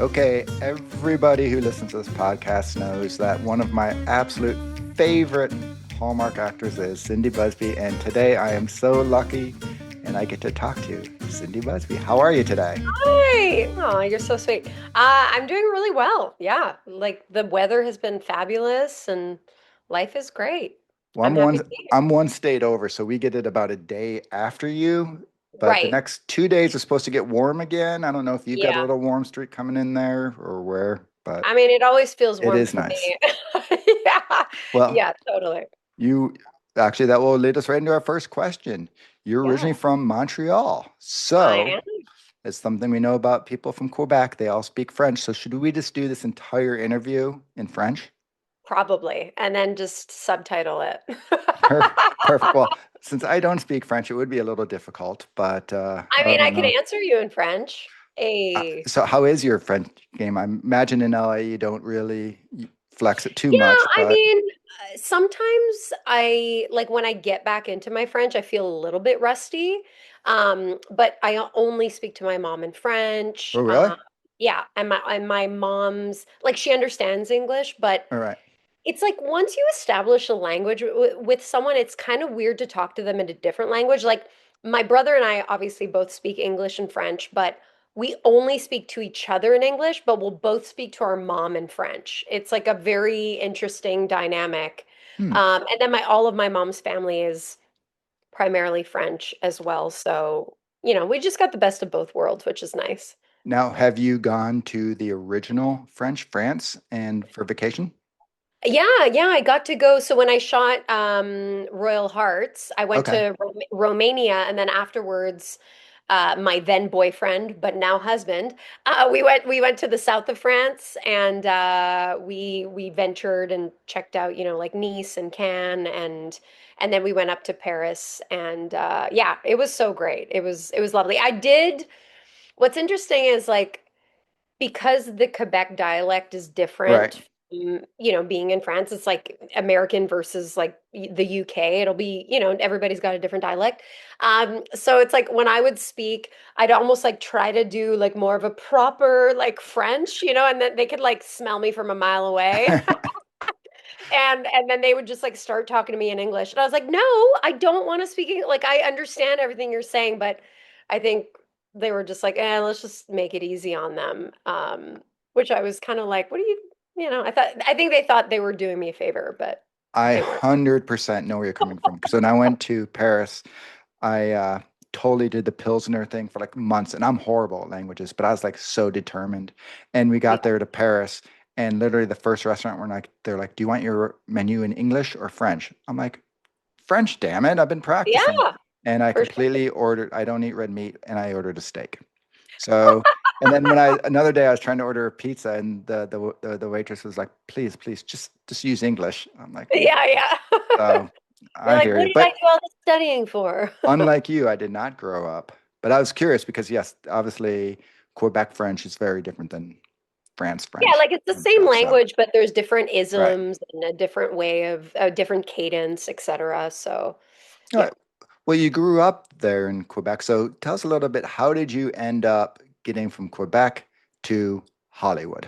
Okay, everybody who listens to this podcast knows that one of my absolute favorite Hallmark actors is Cindy Busby, and today I am so lucky and I get to talk to Cindy Busby. How are you today? Hi. Oh, you're so sweet. I'm doing really well. Yeah, like the weather has been fabulous and life is great. Well, I'm happy to be here. I'm one state over, so we get it about a day after you, but the Right. next 2 days are supposed to get warm again. I don't know if you've got a Yeah. little warm streak coming in there or where, but I mean, it always feels it warm is for nice. me. Yeah. Well, Yeah, totally. you actually, that will lead us right into our first question. You're Yeah, originally from Montreal. I So am. it's something we know about people from Quebec. They all speak French. So should we just do this entire interview in French? Probably. And then just subtitle it. Perfect. Well, since I don't speak French, it would be a little difficult, but I I mean, I don't can know. answer you in French. A So how is your French game? I imagine in LA you don't really flex it too Yeah, much, I but mean, sometimes I like when I get back into my French, I feel a little bit rusty. But I only speak to my mom in French. oh, really? Yeah, and my mom's like she understands English, but All right. it's like once you establish a language with someone, it's kind of weird to talk to them in a different language. Like my brother and I obviously both speak English and French, but we only speak to each other in English, but we'll both speak to our mom in French. It's like a very interesting dynamic. Hmm. And then my all of my mom's family is primarily French as well. So, we just got the best of both worlds, which is nice. Now, have you gone to the original French France and for vacation? Yeah, yeah, I got to go. So when I shot Royal Hearts, I went Okay. to Romania, and then afterwards, my then boyfriend, but now husband, we went to the south of France, and we ventured and checked out, like Nice and Cannes, and then we went up to Paris, and yeah, it was so great. It was lovely. I did. What's interesting is like because the Quebec dialect is Right. different, being in France, it's like American versus like the UK. It'll be, everybody's got a different dialect. So it's like when I would speak, I'd almost like try to do like more of a proper like French, and then they could like smell me from a mile away. And then they would just like start talking to me in English. And I was like, "No, I don't want to speak like I understand everything you're saying, but I think they were just like, let's just make it easy on them." Which I was kind of like, "What do I think they thought they were doing me a favor, but I they weren't." 100% know where you're coming from. Because when I went to Paris, I totally did the Pilsner thing for like months, and I'm horrible at languages, but I was like so determined. And we Yeah. got there to Paris, and literally the first restaurant we're like, they're like, "Do you want your menu in English or French?" I'm like, "French, damn it! I've been practicing." Yeah, And I for sure. completely ordered. I don't eat red meat, and I ordered a steak. So, and then when I another day I was trying to order a pizza, and the waitress was like, "Please, please, just use English." I'm like, Yeah, yeah. so You're I like, hear "What you. did I But do all this studying for?" unlike you, I did not grow up. But I was curious because yes, obviously Quebec French is very different than France Yeah, French like it's the and same stuff. So, language, but there's different right. isms and a different way of a different cadence, etc. So, All yeah. right. Well, you grew up there in Quebec. So tell us a little bit, how did you end up getting from Quebec to Hollywood?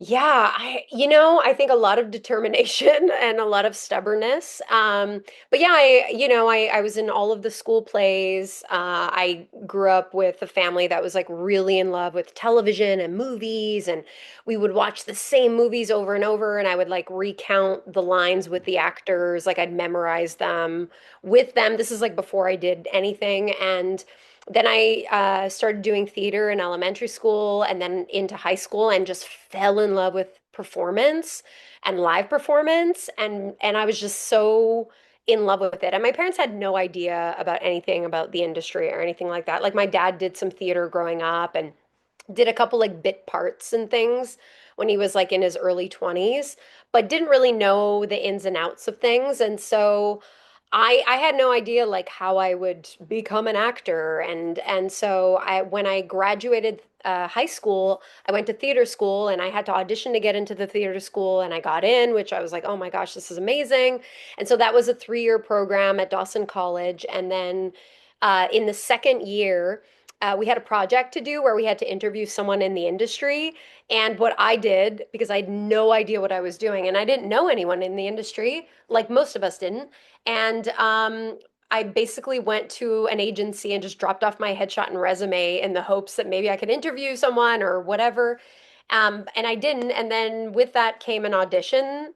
Yeah, I think a lot of determination and a lot of stubbornness. But yeah, I was in all of the school plays. I grew up with a family that was like really in love with television and movies, and we would watch the same movies over and over, and I would like recount the lines with the actors, like I'd memorize them with them. This is like before I did anything, and then I started doing theater in elementary school and then into high school and just fell in love with performance and live performance and I was just so in love with it. And my parents had no idea about anything about the industry or anything like that. Like my dad did some theater growing up and did a couple like bit parts and things when he was like in his early 20s, but didn't really know the ins and outs of things. And so I had no idea like how I would become an actor and so I when I graduated high school, I went to theater school and I had to audition to get into the theater school and I got in, which I was like, "Oh my gosh, this is amazing." And so that was a 3-year program at Dawson College and then in the second year we had a project to do where we had to interview someone in the industry. And what I did, because I had no idea what I was doing, and I didn't know anyone in the industry, like most of us didn't. And I basically went to an agency and just dropped off my headshot and resume in the hopes that maybe I could interview someone or whatever. And I didn't. And then with that came an audition.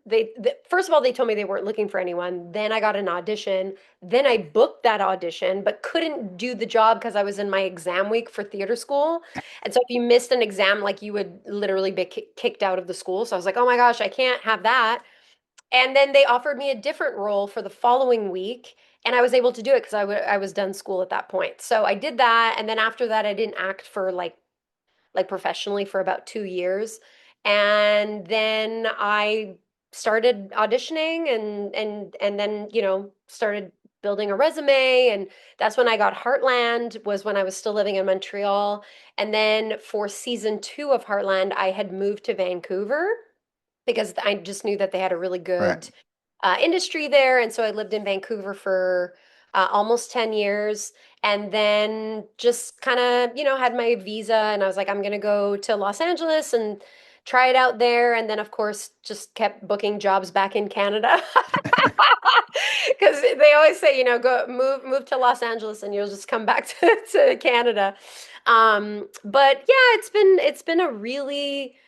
First of all, they told me they weren't looking for anyone. Then I got an audition. Then I booked that audition, but couldn't do the job because I was in my exam week for theater school. And so if you missed an exam, like you would literally be kicked out of the school. So I was like, oh my gosh, I can't have that. And then they offered me a different role for the following week. And I was able to do it because I was done school at that point. So I did that. And then after that, I didn't act for like professionally for about 2 years. And then I started auditioning and then, started building a resume. And that's when I got Heartland, was when I was still living in Montreal. And then for season 2 of Heartland, I had moved to Vancouver because I just knew that they had a really Right. good industry there. And so I lived in Vancouver for almost 10 years and then just kind of, had my visa and I was like, I'm going to go to Los Angeles and try it out there. And then, of course, just kept booking jobs back in Canada. Because they always say, go move to Los Angeles and you'll just come back to Canada. But yeah, it's been a really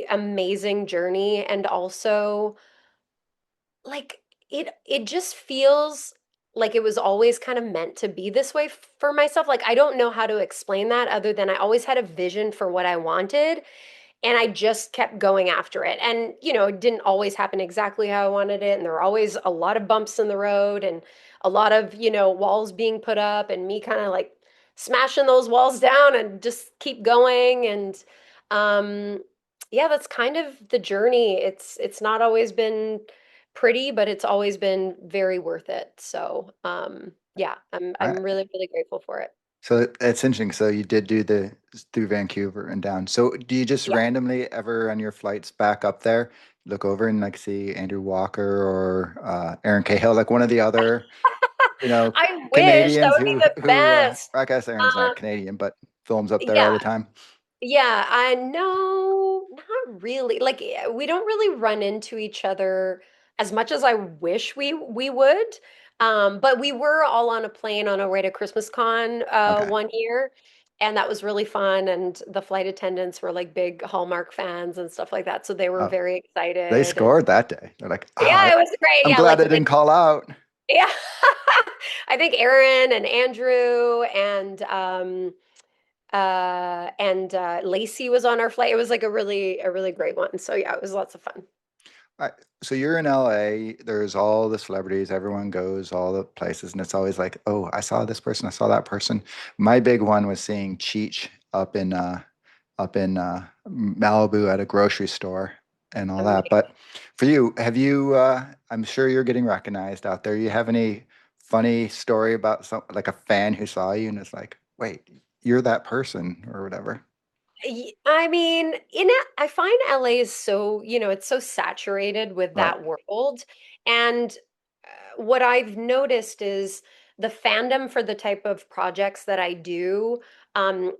amazing journey and also like it just feels like it was always kind of meant to be this way for myself. Like I don't know how to explain that other than I always had a vision for what I wanted and I just kept going after it. And, it didn't always happen exactly how I wanted it. And there were always a lot of bumps in the road and a lot of, walls being put up and me kind of like smashing those walls down and just keep going. And yeah, that's kind of the journey. It's not always been pretty, but it's always been very worth it. So, yeah, I'm Right. I'm really, really grateful for it. So it's interesting. So you did do the through Vancouver and down. So do you just Yeah. randomly ever on your flights back up there look over and like see Andrew Walker or Aaron Cahill, like one of the other, I wish that Canadians would be the who best. I guess Aaron's not Canadian, but films up there all Yeah, the time. yeah, I know, not really. Like we don't really run into each other as much as I wish we would. But we were all on a plane on our way to Christmas Con Okay. one year, and that was really fun. And the flight attendants were like big Hallmark fans and stuff like that, so they were Oh, very they excited. And scored that day. They're like, yeah, ah, it was great. I'm Yeah, glad like I didn't call out. yeah, I think Aaron and Andrew and Lacey was on our flight. It was like a really great one. So yeah, it was lots of fun. I, so you're in LA, there's all the celebrities, everyone goes all the places, and it's always like, oh, I saw this person, I saw that person. My big one was seeing Cheech up in Malibu at a grocery store and all that. Amazing. But for you, have you I'm sure you're getting recognized out there. You have any funny story about some like a fan who saw you and it's like, wait, you're that person or whatever? I mean, I find LA is so, it's so saturated with Right. that world. And what I've noticed is the fandom for the type of projects that I do, um,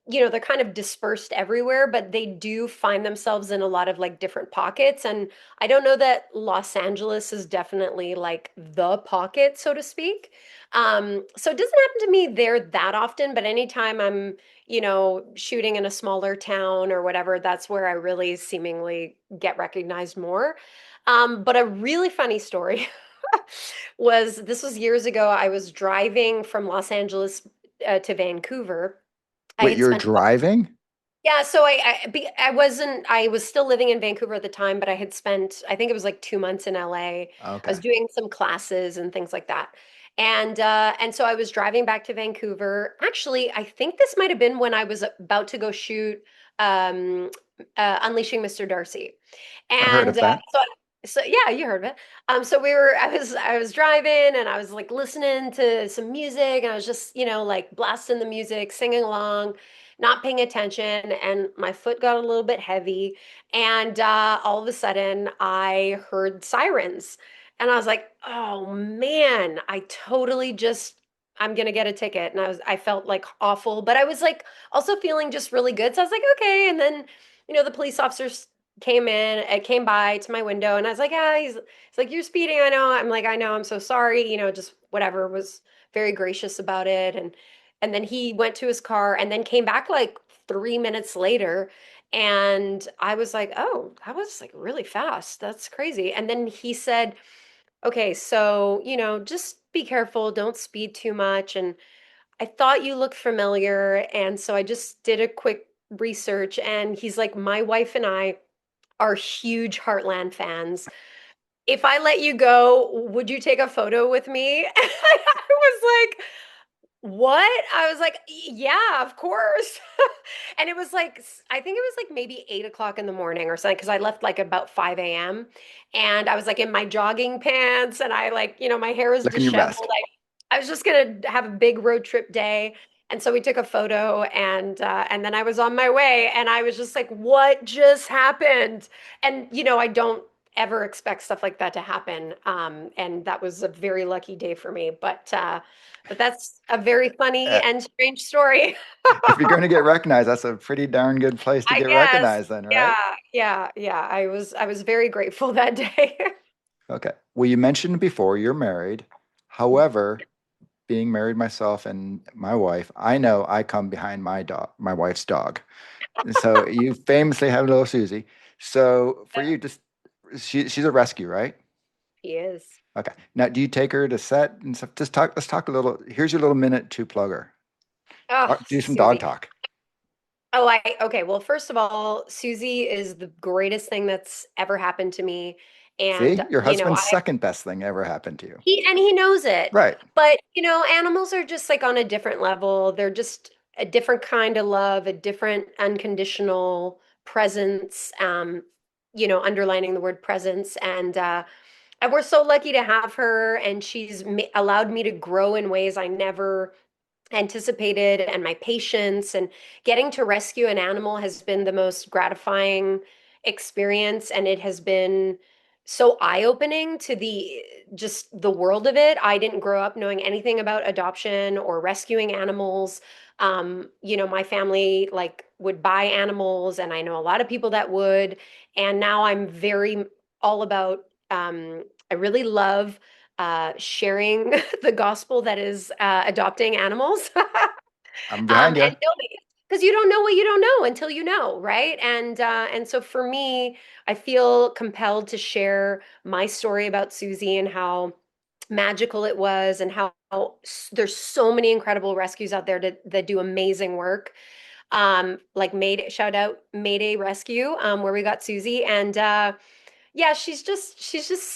they're kind of dispersed everywhere, but they do find themselves in a lot of like different pockets. And I don't know that Los Angeles is definitely like the pocket, so to speak. So it doesn't happen to me there that often, but anytime I'm, shooting in a smaller town or whatever, that's where I really seemingly get recognized more. But a really funny story this was years ago. I was driving from Los Angeles to Vancouver. I Wait, had you're spent driving? yeah, so I wasn't I was still living in Vancouver at the time, but I had spent I think it was like 2 months in LA. I was Okay. doing some classes and things like that. And so I was driving back to Vancouver. Actually, I think this might have been when I was about to go shoot um Unleashing Mr. Darcy. I've heard And of that. so yeah, you heard of it. So I was driving and I was like listening to some music and I was just, like blasting the music, singing along, not paying attention, and my foot got a little bit heavy. And all of a sudden I heard sirens. And I was like, oh man, I totally just I'm gonna get a ticket. And I felt like awful, but I was like also feeling just really good. So I was like, okay. And then, the police officers came by to my window, and I was like, yeah, he's like, you're speeding. I know. I'm like, I know. I'm so sorry. Just whatever. Was very gracious about it. And then he went to his car and then came back like 3 minutes later. And I was like, oh, that was like really fast. That's crazy. And then he said, okay, so, just be careful, don't speed too much. And I thought you looked familiar. And so I just did a quick research. And he's like, my wife and I are huge Heartland fans. If I let you go, would you take a photo with me? And I was like, what? I was like, yeah, of course. And it was like, I think it was like maybe 8 o'clock in the morning or something, because I left like about 5 a.m. And I was like in my jogging pants, and I like, my hair was Looking your disheveled. best. I was just gonna have a big road trip day. And so we took a photo, and then I was on my way, and I was just like, what just happened? And I don't ever expect stuff like that to happen. And that was a very lucky day for me. But that's a very funny Uh, and strange story. if you're going to get recognized, that's a pretty darn good place to I get guess. recognized then, right? Yeah, yeah, yeah. I was very grateful that day. Okay. Well, you mentioned before you're married. However, being married myself and my wife, I know I come behind my dog, my wife's dog. So you famously have little Susie. So for you, just she's a rescue, right? He is. Okay. Now, do you take her to set and stuff? Just talk. Let's talk a little. Here's your little minute to plug her. Oh, Do some dog Susie. talk. Oh, okay. Well, first of all, Susie is the greatest thing that's ever happened to me. And, See, your husband's second best thing ever happened to you. he knows it. Right. But, animals are just like on a different level. They're just a different kind of love, a different unconditional presence, underlining the word presence. And we're so lucky to have her, and she's allowed me to grow in ways I never anticipated, and my patience and getting to rescue an animal has been the most gratifying experience, and it has been so eye-opening to the world of it. I didn't grow up knowing anything about adoption or rescuing animals. My family like would buy animals, and I know a lot of people that would, and now I'm very all about I really love sharing the gospel that is adopting animals. I'm behind And you. knowing, because you don't know what you don't know until you know, right? And so for me, I feel compelled to share my story about Susie and how magical it was, and how there's so many incredible rescues out there that do amazing work. Like shout out Mayday Rescue, where we got Susie. And yeah, she's just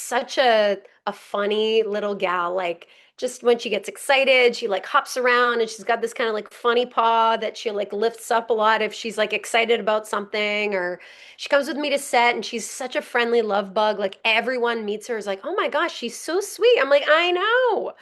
such a funny little gal. Like, just when she gets excited, she like hops around, and she's got this kind of like funny paw that she like lifts up a lot if she's like excited about something. Or she comes with me to set, and she's such a friendly love bug. Like, everyone meets her is like, "Oh my gosh, she's so sweet." I'm like, "I know."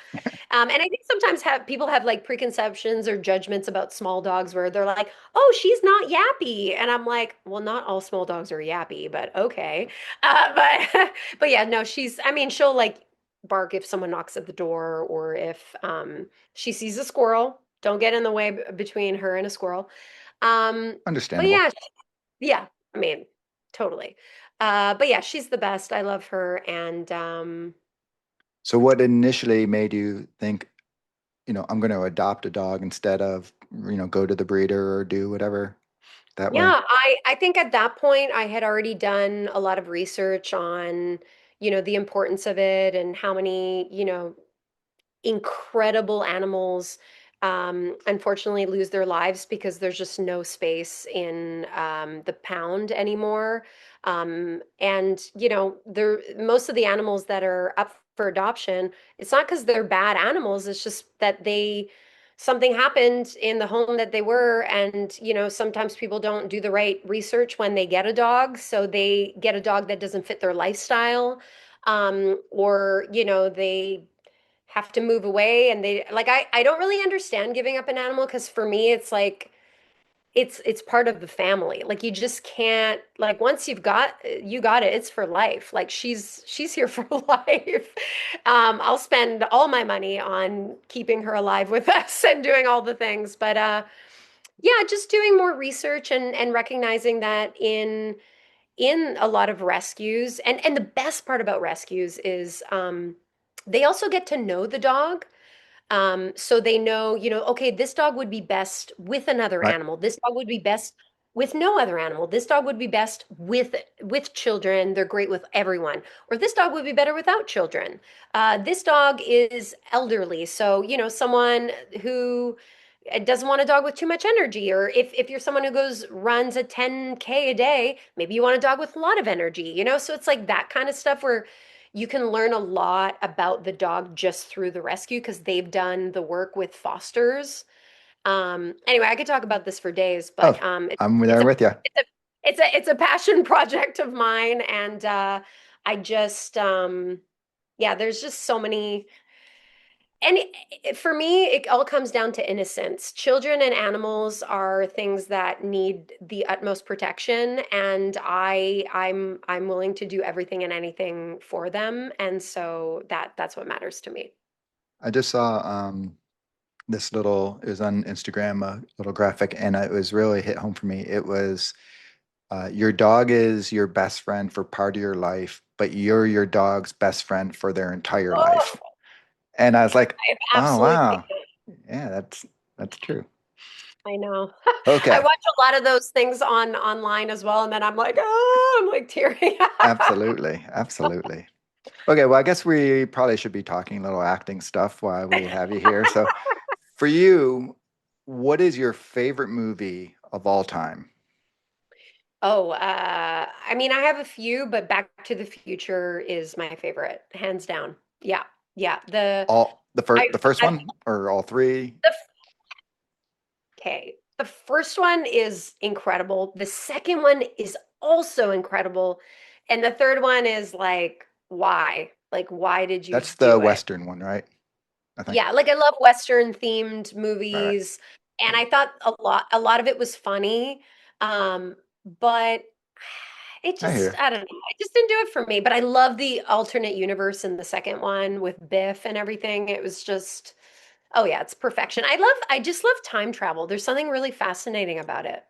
And I think sometimes people have like preconceptions or judgments about small dogs, where they're like, "Oh, she's not yappy," and I'm like, "Well, not all small dogs are yappy, but okay." But but yeah, no, I mean, she'll like bark if someone knocks at the door, or if she sees a squirrel. Don't get in the way between her and a squirrel. But Understandable. yeah, yeah, I mean, totally. But yeah, she's the best. I love her, and So what initially made you think, I'm going to adopt a dog instead of, go to the breeder or do whatever that way? yeah, I think at that point I had already done a lot of research on, the importance of it, and how many, incredible animals unfortunately lose their lives because there's just no space in the pound anymore. And most of the animals that are up for adoption, it's not because they're bad animals. It's just that something happened in the home that they were, and sometimes people don't do the right research when they get a dog, so they get a dog that doesn't fit their lifestyle. Or they have to move away, and they like I don't really understand giving up an animal, because for me it's like it's part of the family. Like you just can't like once you got it, it's for life. Like she's here for life. I'll spend all my money on keeping her alive with us and doing all the things. But yeah, just doing more research and recognizing that in a lot of rescues and the best part about rescues is they also get to know the dog. So they know, okay, this dog would be best with another Right. animal. This dog would be best with no other animal. This dog would be best with children. They're great with everyone. Or this dog would be better without children. This dog is elderly, so someone who doesn't want a dog with too much energy. Or if you're someone who runs a 10K a day, maybe you want a dog with a lot of energy. So it's like that kind of stuff where you can learn a lot about the dog just through the rescue because they've done the work with fosters. Anyway, I could talk about this for days, but Oh, I'm it's there a with you. it's a passion project of mine, and I just yeah, there's just so many. And for me, it all comes down to innocence. Children and animals are things that need the utmost protection, and I'm willing to do everything and anything for them, and so that's what matters to me. I just saw this little, it was on Instagram, a little graphic, and it was really hit home for me. It was your dog is your best friend for part of your life, but you're your dog's best friend for their entire Oh, life. And I was like, I oh absolutely wow. think that. Yeah, that's true. I know. I Okay. watch a lot of those things online as well, and then I'm like, oh, I'm like tearing. Absolutely. Absolutely. Okay, well, I guess we probably should be talking a little acting stuff while we have you here. So for you, what is your favorite movie of all time? Oh, I mean, I have a few, but Back to the Future is my favorite, hands down. Yeah, yeah. All I, the first I one or all three? the okay. The first one is incredible. The second one is also incredible, and the third one is like, why? Like, why did you That's the do it? Western one, right? I think. Yeah, like I love Western themed All right. movies, and I thought a lot of it was funny. But it I just hear. I don't know. It just didn't do it for me. But I love the alternate universe in the second one with Biff and everything. It was just oh yeah, it's perfection. I just love time travel. There's something really fascinating about it.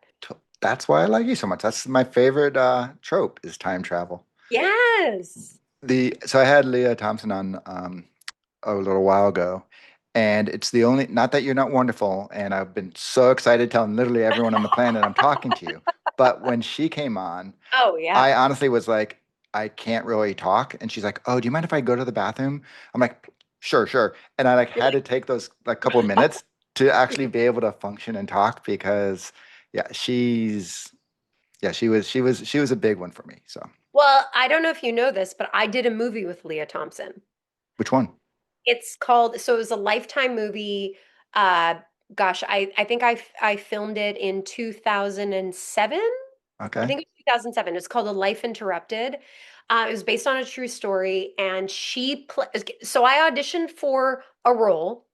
That's why I like you so much. That's my favorite trope is time travel. Yes. The so I had Leah Thompson on a little while ago, and it's the only not that you're not wonderful, and I've been so excited telling literally everyone on the planet I'm talking to you. But when she came on, Oh yeah. I honestly was like, I can't really talk. And she's like, oh, do you mind if I go to the bathroom? I'm like, sure, sure. And I like You're had to take those like couple of like, minutes to actually be able to function and talk because yeah, she was a big one for me. So well, I don't know if you know this, but I did a movie with Leah Thompson. which one? It's called, so it was a Lifetime movie. Uh, gosh, I think I filmed it in 2007. I Okay. think it was 2007. It's called A Life Interrupted. It was based on a true story, and so I auditioned for a role,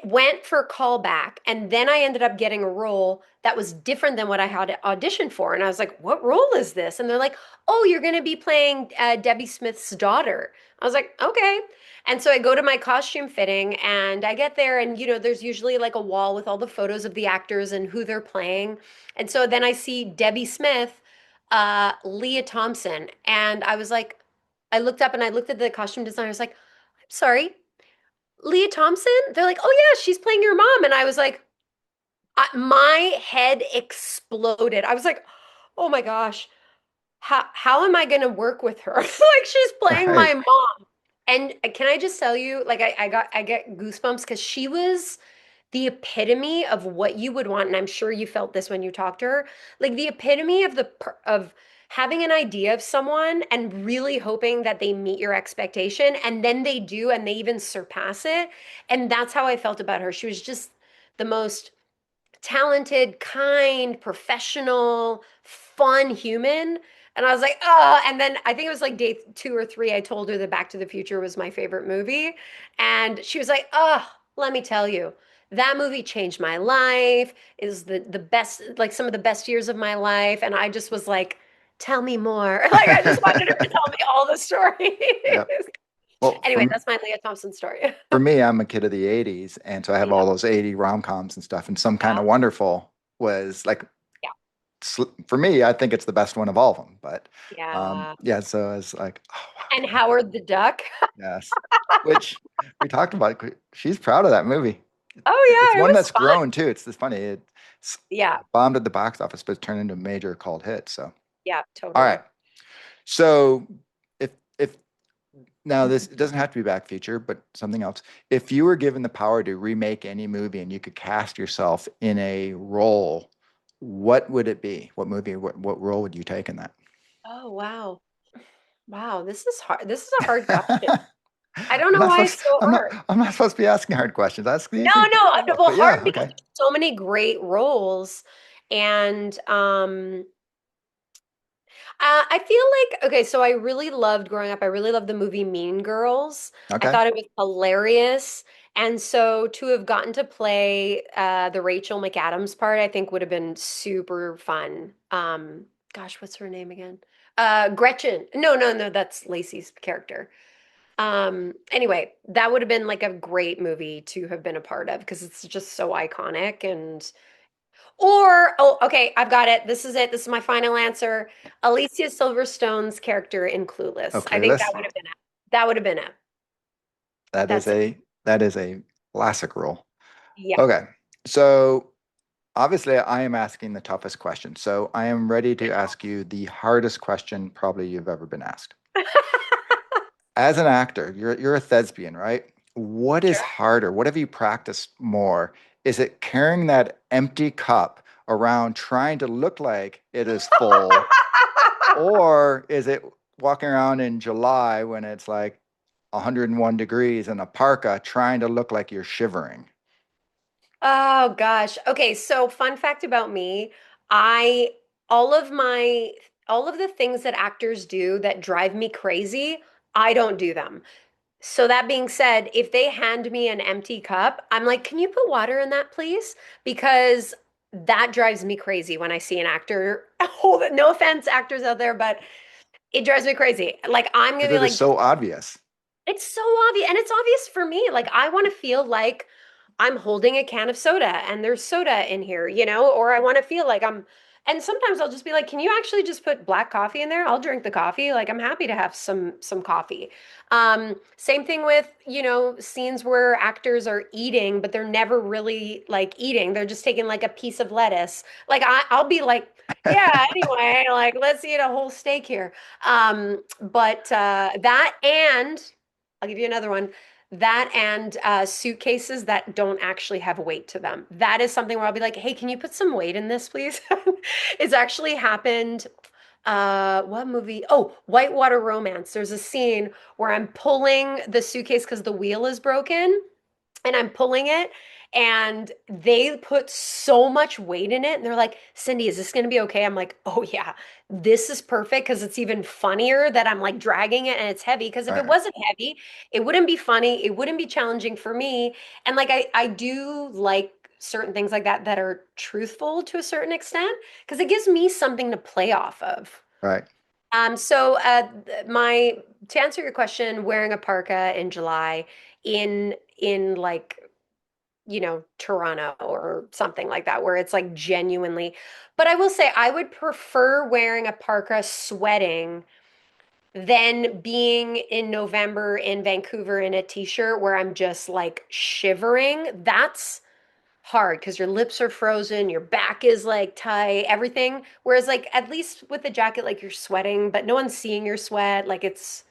went for a callback, and then I ended up getting a role that was different than what I had auditioned for. And I was like, "What role is this?" And they're like, "Oh, you're going to be playing Debbie Smith's daughter." I was like, "Okay." And so I go to my costume fitting, and I get there, and there's usually like a wall with all the photos of the actors and who they're playing. And so then I see Debbie Smith, Leah Thompson, and I was like, I looked up and I looked at the costume designer. I was like, "I'm sorry, Leah Thompson?" They're like, "Oh yeah, she's playing your mom." And I was like, my head exploded. I was like, "Oh my gosh, how am I going to work with her?" Like she's playing Right. my mom. And can I just tell you, like I get goosebumps because she was the epitome of what you would want, and I'm sure you felt this when you talked to her, like the epitome of having an idea of someone and really hoping that they meet your expectation, and then they do, and they even surpass it. And that's how I felt about her. She was just the most talented, kind, professional, fun human. And I was like, oh, and then I think it was like day 2 or 3, I told her that Back to the Future was my favorite movie. And she was like, oh, let me tell you, that movie changed my life, is the best, like some of the best years of my life. And I just was like, tell me more. Like I just wanted him to tell me all the stories. Yep. Well, Anyway, that's my Leah Thompson story. for me, I'm a kid of the 80s, and so I have Yeah. all those 80 rom-coms and stuff, and Some Kind Yeah. of Wonderful was like, Yeah. for me, I think it's the best one of all of them. But Yeah. yeah, so I was like, oh wow, And Howard the Duck. yes. Which we talked about. She's proud of that movie. Oh It's yeah, it one was that's fun. grown too. It's funny. It's Yeah. bombed at the box office, but turned into a major cult hit. So, Yeah, all right. totally. So, if now this, it doesn't have to be back feature, but something else. If you were given the power to remake any movie and you could cast yourself in a role, what would it be? What movie? What role would you take in that? Oh wow. Wow, this is hard. This is a hard question. I don't I'm know not why supposed. it's so hard. I'm not supposed to be asking hard questions. Ask the No, easy. no, well, But hard yeah, because okay. there's so many great roles. And I feel like, okay, so I really loved growing up. I really loved the movie Mean Girls. I Okay. thought it was hilarious. And so to have gotten to play the Rachel McAdams part, I think would have been super fun. Gosh, what's her name again? Gretchen. No, no, no, that's Lacey's character. Anyway, that would have been like a great movie to have been a part of because it's just so iconic and oh, okay, I've got it. This is it. This is my final answer. Alicia Silverstone's character in Oh, Clueless. I think that Clueless. would have been it. That would have been it. That is That's it. a classic role. Yeah. Okay. So obviously I am asking the toughest question. So I am ready to ask you the hardest question probably you've ever been asked. As an actor, you're a thespian, right? What is Sure. harder? What have you practiced more? Is it carrying that empty cup around trying to look like it is full, or is it walking around in July when it's like 101 degrees in a parka trying to look like you're shivering? Oh gosh. Okay, so fun fact about me, I all of my all of the things that actors do that drive me crazy, I don't do them. So that being said, if they hand me an empty cup, I'm like, "Can you put water in that, please?" Because that drives me crazy when I see an actor hold it. No offense, actors out there, but it drives me crazy. Like I'm gonna Because be it is like, so obvious. it's so obvious, and it's obvious for me. Like I want to feel like I'm holding a can of soda and there's soda in here, or I want to feel like and sometimes I'll just be like, "Can you actually just put black coffee in there? I'll drink the coffee. Like I'm happy to have some coffee." Same thing with, scenes where actors are eating, but they're never really like eating. They're just taking like a piece of lettuce. Like I'll be like, "Yeah, anyway, like let's eat a whole steak here." But that and I'll give you another one. That and suitcases that don't actually have weight to them. That is something where I'll be like, hey, can you put some weight in this, please? It's actually happened. What movie? Oh, Whitewater Romance. There's a scene where I'm pulling the suitcase because the wheel is broken and I'm pulling it, and they put so much weight in it. And they're like, Cindy, is this going to be okay? I'm like, oh, yeah, this is perfect because it's even funnier that I'm like dragging it and it's heavy. Because if All it right. wasn't heavy, it wouldn't be funny. It wouldn't be challenging for me. And like, I do like certain things like that that are truthful to a certain extent because it gives me something to play off of. Right. So my to answer your question, wearing a parka in July in like Toronto or something like that, where it's like genuinely. But I will say, I would prefer wearing a parka sweating than being in November in Vancouver in a t-shirt where I'm just like shivering. That's hard because your lips are frozen, your back is like tight, everything. Whereas like at least with the jacket, like you're sweating, but no one's seeing your sweat. Like it's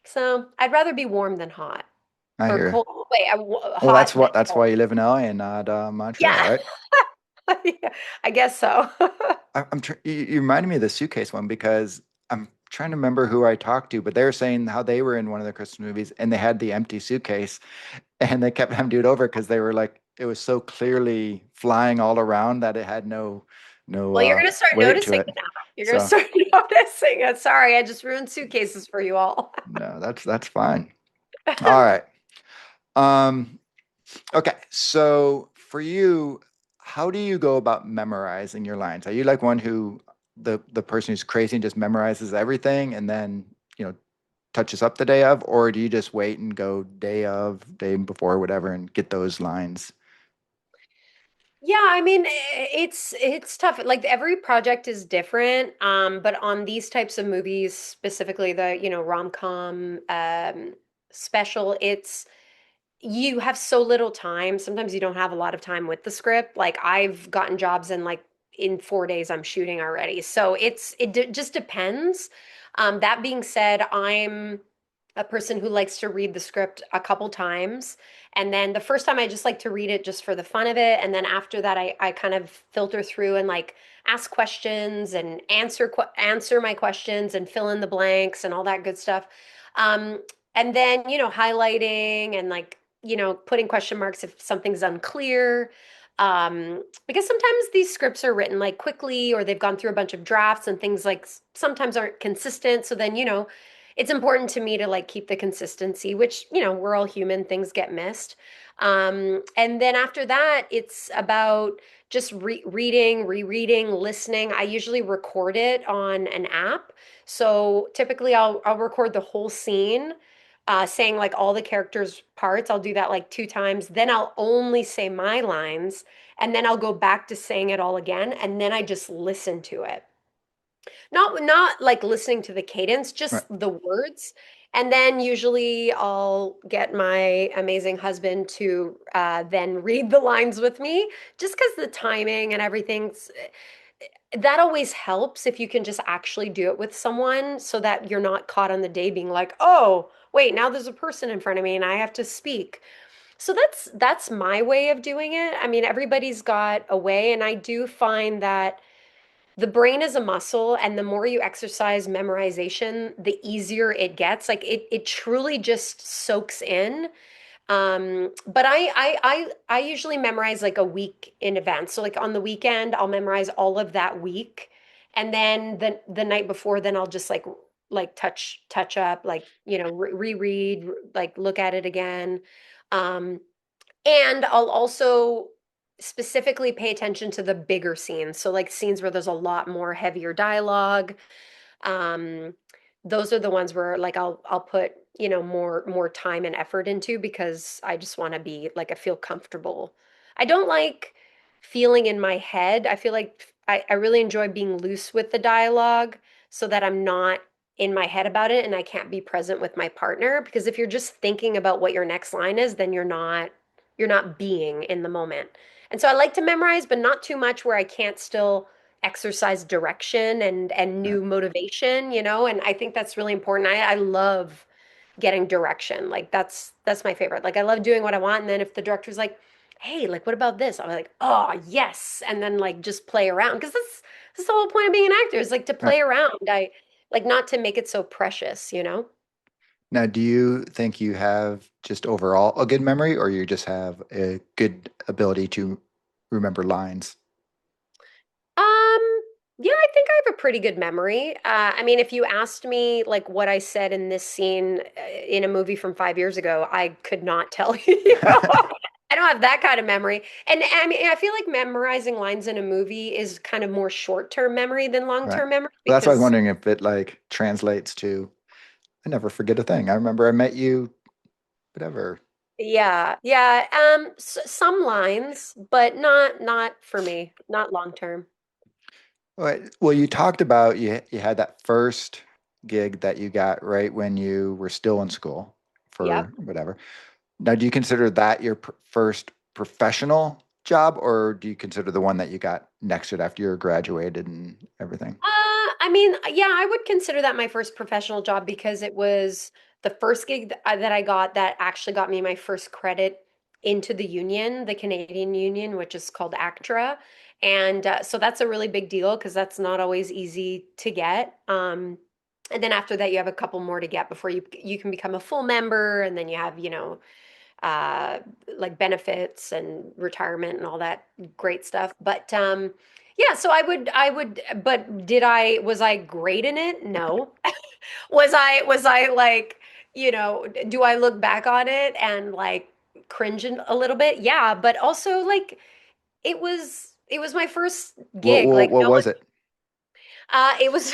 so I'd rather be warm than hot I or hear you. cold. Wait, Well, hot than that's cold. why you live in LA and not Montreal, Yeah. right? Yeah, I guess so. You reminded me of the suitcase one because I'm trying to remember who I talked to, but they were saying how they were in one of the Christmas movies and they had the empty suitcase and they kept having to do it over because they were like it was so clearly flying all around that it had no Well, you're going to start weight to noticing it. it now. You're going to So start noticing it. Sorry, I just ruined suitcases for you all. no, that's fine. All right. Um, Okay, so for you, how do you go about memorizing your lines? Are you like one who the person who's crazy and just memorizes everything and then, you know, touches up the day of, or do you just wait and go day of, day before, whatever, and get those lines? Yeah, I mean, it's tough. Like every project is different. But on these types of movies, specifically the, rom-com special, it's you have so little time. Sometimes you don't have a lot of time with the script. Like I've gotten jobs and like in 4 days I'm shooting already. So just depends. That being said, I'm a person who likes to read the script a couple times. And then the first time I just like to read it just for the fun of it. And then after that, I kind of filter through and like ask questions and answer my questions and fill in the blanks and all that good stuff. Um, and then, highlighting and like, putting question marks if something's unclear. Because sometimes these scripts are written like quickly or they've gone through a bunch of drafts and things like sometimes aren't consistent. So then, it's important to me to like keep the consistency, which, we're all human, things get missed. And then after that, it's about just reading, rereading, listening. I usually record it on an app. So typically I'll record the whole scene, saying like all the characters' parts. I'll do that like 2 times. Then I'll only say my lines, and then I'll go back to saying it all again, and then I just listen to it. Not like listening to the cadence, Right. just the words. And then usually I'll get my amazing husband to then read the lines with me, just because the timing and everything's that always helps if you can just actually do it with someone so that you're not caught on the day being like, oh, wait, now there's a person in front of me and I have to speak. So that's my way of doing it. I mean, everybody's got a way, and I do find that the brain is a muscle, and the more you exercise memorization, the easier it gets. Like it truly just soaks in. But I usually memorize like a week in advance. So like on the weekend, I'll memorize all of that week, and then the night before, then I'll just like touch up, like reread, like look at it again. Um, and I'll also specifically pay attention to the bigger scenes. So like scenes where there's a lot more heavier dialogue. Um, those are the ones where like I'll put, more time and effort into because I just want to be like I feel comfortable. I don't like feeling in my head. I feel like I really enjoy being loose with the dialogue so that I'm not in my head about it and I can't be present with my partner because if you're just thinking about what your next line is, then you're not being in the moment. And so I like to memorize, but not too much where I can't still exercise direction and Yeah. new motivation, and I think that's really important. I love getting direction. Like that's my favorite. Like I love doing what I want, and then if the director's like, hey, like what about this? I'm like, oh yes, and then like just play around because that's the whole point of being an actor is like to Right. play around. I like not to make it so precious. Now, do you think you have just overall a good memory, or you just have a good ability to remember lines? Um, yeah, I think I have a pretty good memory. I mean, if you asked me like what I said in this scene in a movie from 5 years ago, I could not tell you. I don't have that kind of memory. And I mean, I feel like memorizing lines in a movie is kind of more short-term memory than Right. long-term memory Well, that's why I was because wondering if it like translates to I never forget a thing. I remember I met you, whatever. yeah, yeah, some lines, but not for me, not long-term. Well, you talked about you had that first gig that you got right when you were still in school for Yep. whatever. Now, do you consider that your first professional job, or do you consider the one that you got next to it after you graduated and everything? I mean, yeah, I would consider that my first professional job because it was the first gig that I got that actually got me my first credit into the union, the Canadian Union, which is called ACTRA. And so that's a really big deal because that's not always easy to get. And then after that, you have a couple more to get before you can become a full member, and then you have, uh, like benefits and retirement and all that great stuff. But yeah, so but was I great in it? No. Was I like, do I look back on it and like cringe a little bit. Yeah, but also like it was my first gig. Like What no was it? it was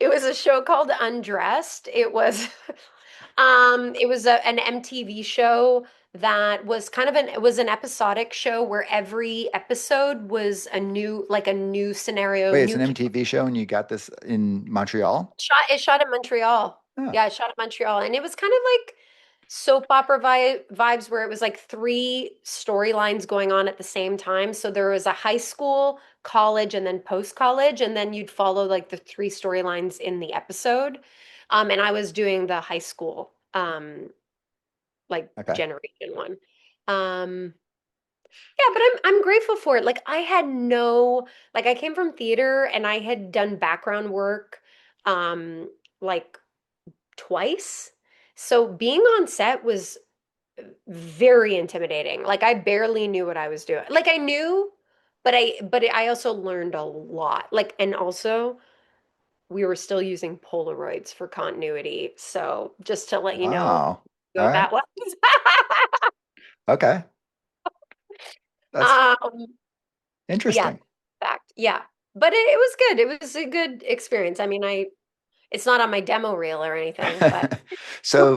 it was a show called Undressed. It was an MTV show that was kind of it was an episodic show where every episode was a new scenario, Wait, it's new an MTV show and you got this in Montreal? it shot in Montreal. Oh, Yeah, it shot in Montreal, and it was kind of like soap opera vibes where it was like three storylines going on at the same time. So there was a high school, college, and then post college, and then you'd follow like the three storylines in the episode. And I was doing the high school, like okay. generation one. Um, yeah, but I'm grateful for it. Like I had no like I came from theater and I had done background work like twice. So being on set was very intimidating. Like I barely knew what I was doing. Like I knew, but I also learned a lot. Like and also we were still using Polaroids for continuity. So just to let you know, Wow. All go right. that was. Okay. That's um yeah, interesting. fact. Yeah. But it was good. It was a good experience. I mean, it's not on my demo reel or anything, but So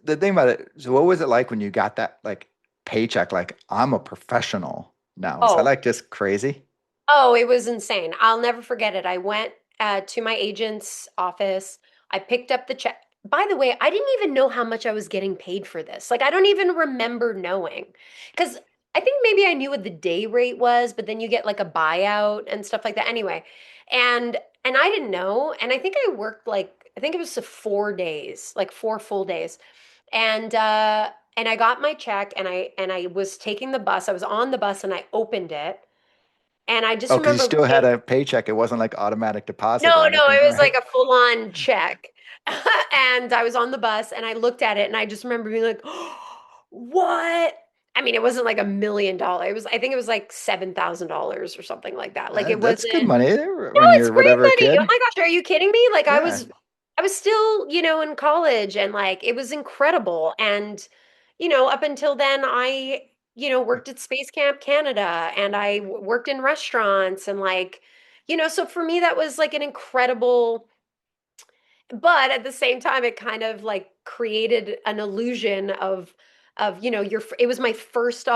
the thing about it, so what was it like when you got that like paycheck? Like I'm a professional now. Is that oh, like just crazy? oh, it was insane. I'll never forget it. I went to my agent's office. I picked up the check. By the way, I didn't even know how much I was getting paid for this. Like, I don't even remember knowing. Because I think maybe I knew what the day rate was, but then you get like a buyout and stuff like that. Anyway, and I didn't know. And I think I worked like I think it was 4 days, like 4 full days. And I got my check and I was taking the bus. I was on the bus and I opened it. And I just Oh, because you remember still had looking, a paycheck. It wasn't like automatic deposit or no, no, anything, it was like right? a full-on check. And I was on the bus and I looked at it and I just remember being like, what? I mean, it wasn't like $1 million. I think it was like $7,000 or something like that. Like it That's good wasn't, money no, when it's you're great whatever a money. Oh kid. my gosh, are you kidding me? Like Yeah. I was still, in college and like it was incredible. And, up until then worked at Space Camp Canada and I worked in restaurants and like, so for me that was like an incredible, but at the same time it kind of like created an illusion of it was my first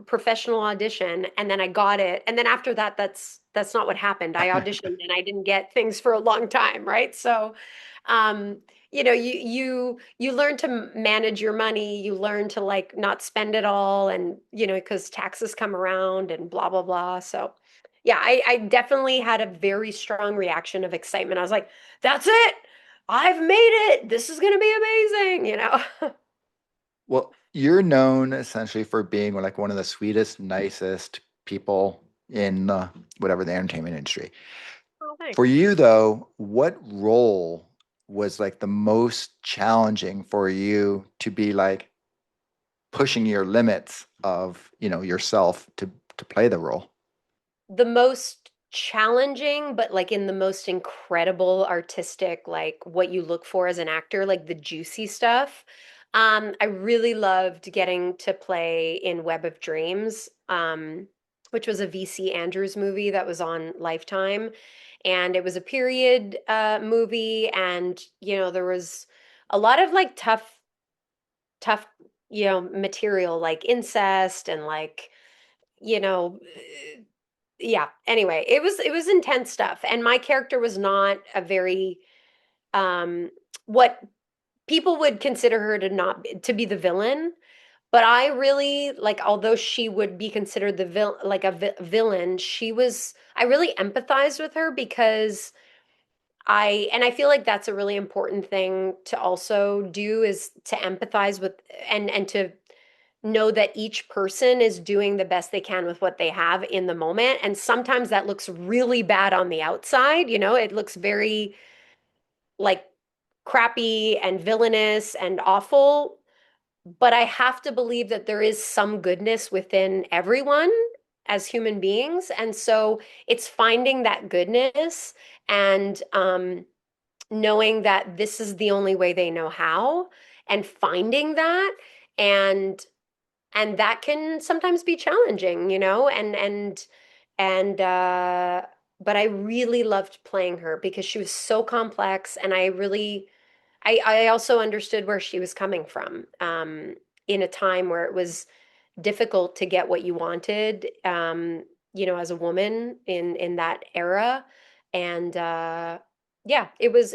professional audition and then I got it and then after that that's not what happened. I auditioned and I didn't get things for a long time, right? So um you learn to manage your money, you learn to like not spend it all and because taxes come around and blah blah blah. So yeah, I definitely had a very strong reaction of excitement. I was like, that's it. I've made it. This is going to be amazing. Well, you're known essentially for being like one of the sweetest, nicest people in whatever the entertainment industry. Oh, For thanks. you, though, what role was like the most challenging for you to be like pushing your limits of, yourself to play the role? The most challenging, but like in the most incredible artistic, like what you look for as an actor, like the juicy stuff. I really loved getting to play in Web of Dreams, which was a VC Andrews movie that was on Lifetime. And it was a period movie, and there was a lot of like tough, material like incest and like, you know, yeah. Anyway, it was intense stuff, and my character was not a very what people would consider her to not to be the villain. But I really like, although she would be considered the like a villain, I really empathized with her because I feel like that's a really important thing to also do is to empathize with and to know that each person is doing the best they can with what they have in the moment. And sometimes that looks really bad on the outside, it looks very like crappy and villainous and awful. But I have to believe that there is some goodness within everyone as human beings. And so it's finding that goodness and knowing that this is the only way they know how and finding that and and that can sometimes be challenging, and but I really loved playing her because she was so complex, and I also understood where she was coming from, in a time where it was difficult to get what you wanted, as a woman in that era. And yeah, it was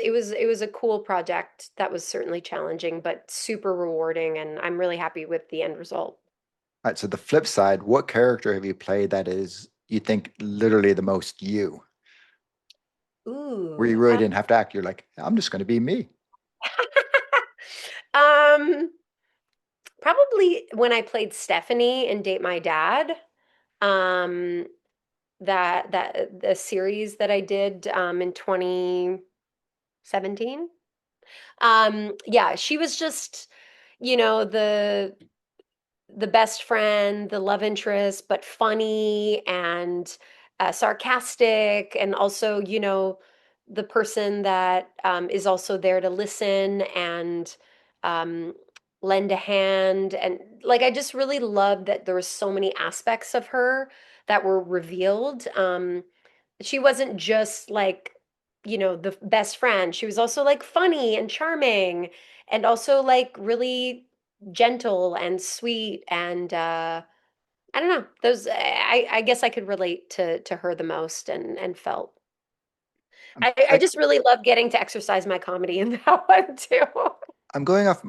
a cool project that was certainly challenging, but super rewarding, and I'm really happy with the end result. All right, so the flip side, what character have you played that is you think literally the most you, where Ooh. you really didn't have to act? You're like, I'm just going to be me. Um, Probably when I played Stephanie in Date My Dad. Um, that the series that I did in 2017. Yeah, she was just, the best friend, the love interest, but funny and sarcastic, and also, the person that is also there to listen and um, lend a hand. And like, I just really loved that there was so many aspects of her that were revealed. She wasn't just like, the best friend. She was also like funny and charming, and also like really gentle and sweet. And I don't know, those I guess I could relate to her the most, and felt I'm I I, just really love getting to exercise my comedy in that one too. I'm going off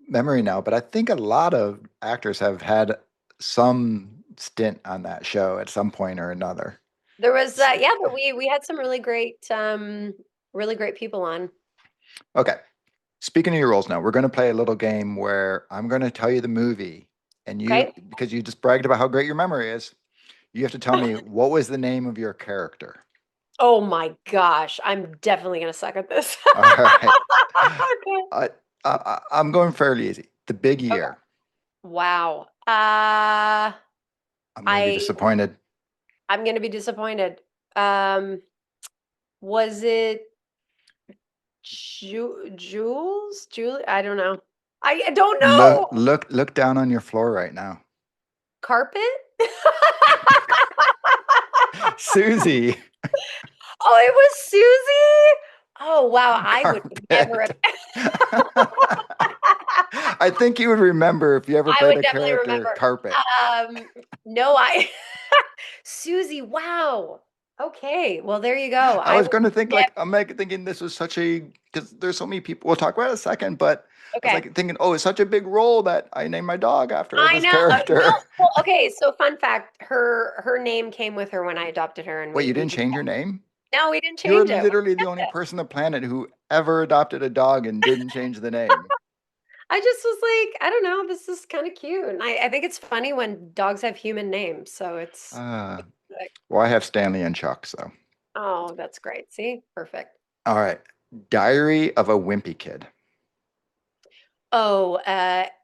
memory now, but I think a lot of actors have had some stint on that show at some point or another. There was S- yeah, but we had some really great people on. Okay. Speaking of your roles now, we're going to play a little game where I'm going to tell you the movie, and you, Okay. because you just bragged about how great your memory is, you have to tell me what was the name of your character. Oh my gosh, I'm definitely gonna suck at this. All right. Okay. I, I'm going fairly easy. The Big Okay. Year. Wow. I'm going to be I disappointed. I'm gonna be disappointed. Um, was it Jules? Julie? I don't know. I don't Look, know. look, look down on your floor right now. Carpet? Susie, Oh, it was Susie? Oh, wow. I would never carpet. have. I think you would remember if you ever I played would a definitely character, remember. carpet. No, Susie, wow. Okay. Well, there you go. I I was would going to think never. like I'm like thinking this was such a because there's so many people. We'll talk about it in a second, but I was Okay. like thinking, oh, it's such a big role that I named my dog after I this know. No. character. Well, okay. So, fun fact: her name came with her when I adopted her, and Wait, you we didn't just change your name? no, we didn't You're change it. literally the only person on the planet who ever adopted a dog and didn't change the name. I just was like, I don't know, this is kind of cute, and I think it's funny when dogs have human names. So it's Uh, like, well, I have Stanley and Chuck, so. oh, that's great. See, perfect. All right. Diary of a Wimpy Kid. Oh,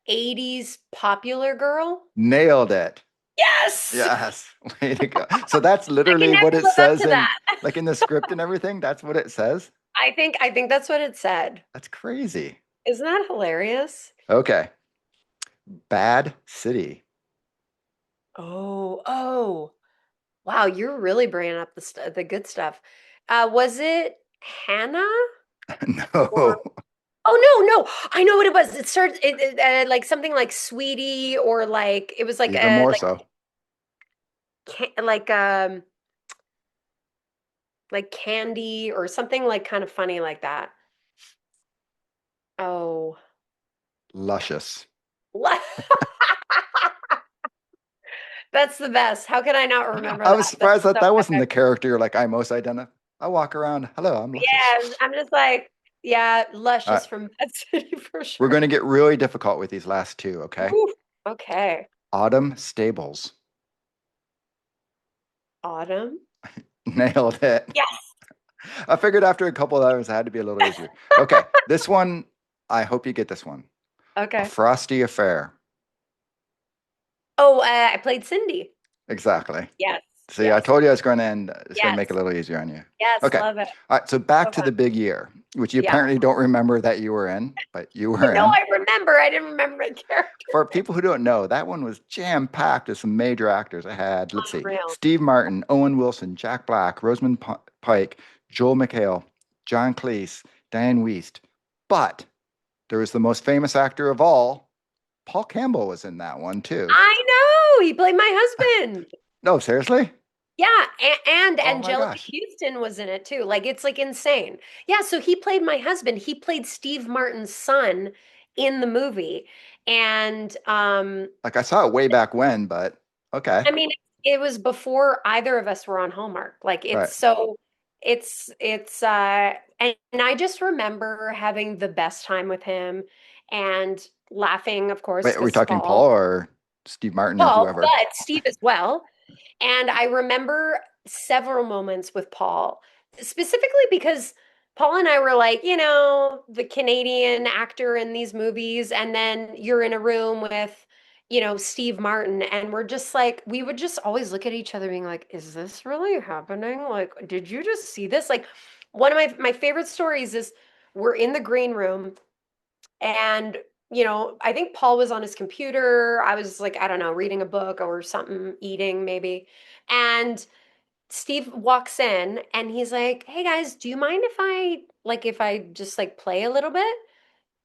80s popular girl. Nailed it. Yes, Yes. Way to go. So that's I can literally never what it live up says to in that. like in the script and everything. That's what it says. I think that's what it said. That's crazy. Isn't that hilarious? Okay. Bad City. Oh, wow, you're really bringing up the good stuff. Was it Hannah or? No. Oh no, no, I know what it was. It starts like something like Sweetie, or like it was like Even more so. like like Candy or something like kind of funny like that. Oh, Luscious. that's the best. How can I not remember I that? was That's surprised that so that wasn't the epic. character you're like I most identify. I walk around. Hello, I'm Luscious. Yeah, I'm just like, yeah, All right. Luscious from Bad City for We're going sure. to get really difficult with these last two, okay? Oof. Okay. Autumn Stables. Autumn. Nailed it. Yes. I figured after a couple of hours, it had to be a little easier. Okay, this one, I hope you get this one. A Okay. Frosty Affair. Oh, I played Cindy. Exactly. Yes. See, I Yes. told you I was going to end, it's going to make it a Yes. little easier on you. Yes. Okay. Love it. All right, so back So to fun. the big year. which you Yeah. apparently don't remember that you were in, but you were No, in. I remember. I didn't remember the character For people who don't know, that one was jam-packed with some major actors. I had, let's see, name. Steve Martin, Owen Wilson, Jack Black, Rosamund Pike, Joel McHale, John Cleese, Diane Wiest. But there was the most famous actor of all. Paul Campbell was in that one too. I know. He played my husband. No, seriously? Yeah, and Oh my Angelica gosh. Houston was in it too. Like it's like insane. Yeah, so he played my husband. He played Steve Martin's son in the movie. And Like I saw it way back when, but okay. I mean it was before either of us were on Hallmark. Like it's Right. so it's and I just remember having the best time with him and laughing, of course, Wait, are we because talking Paul or Steve Martin or Paul, whoever? but Steve as well. And I remember several moments with Paul, specifically because Paul and I were like, the Canadian actor in these movies, and then you're in a room with, Steve Martin, and we're just like, we would just always look at each other being like, is this really happening? Like, did you just see this? Like, one of my favorite stories is we're in the green room and, I think Paul was on his computer. I was like, I don't know, reading a book or something, eating maybe. And Steve walks in and he's like, "Hey guys, do you mind if I just like play a little bit?"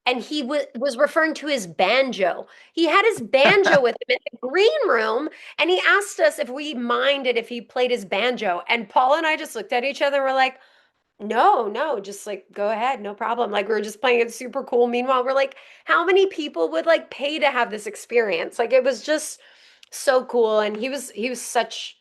And he was referring to his banjo. He had his banjo with him in the green room, and he asked us if we minded if he played his banjo. And Paul and I just looked at each other and were like, no, no, just like go ahead, no problem. Like we were just playing it super cool. Meanwhile, we're like, how many people would like pay to have this experience? Like it was just so cool. And he's such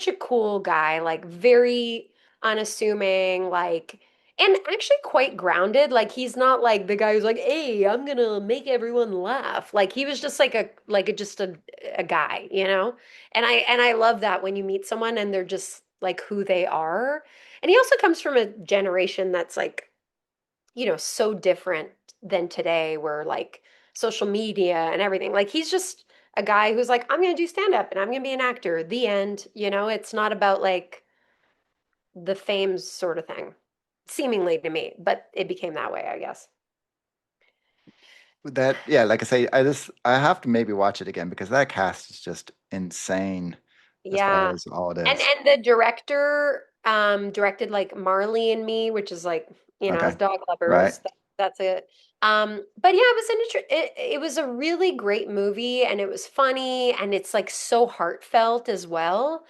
a cool guy, like very unassuming, like and actually quite grounded. Like he's not like the guy who's like, hey, I'm gonna make everyone laugh. Like he was just just a guy, you know? And I love that when you meet someone and they're just like who they are. And he also comes from a generation that's like, so different than today, where like social media and everything. Like he's just a guy who's like, I'm gonna do stand up and I'm gonna be an actor. The end. It's not about like the fame sort of thing, seemingly to me, but it became that way, I guess. That, yeah, like I say, I have to maybe watch it again because that cast is just insane as far Yeah. as all it And is. and the director directed like Marley and Me, which is like, Okay. as dog Right. lovers, that's it. But yeah, it was a really great movie and it was funny and it's like so heartfelt as well.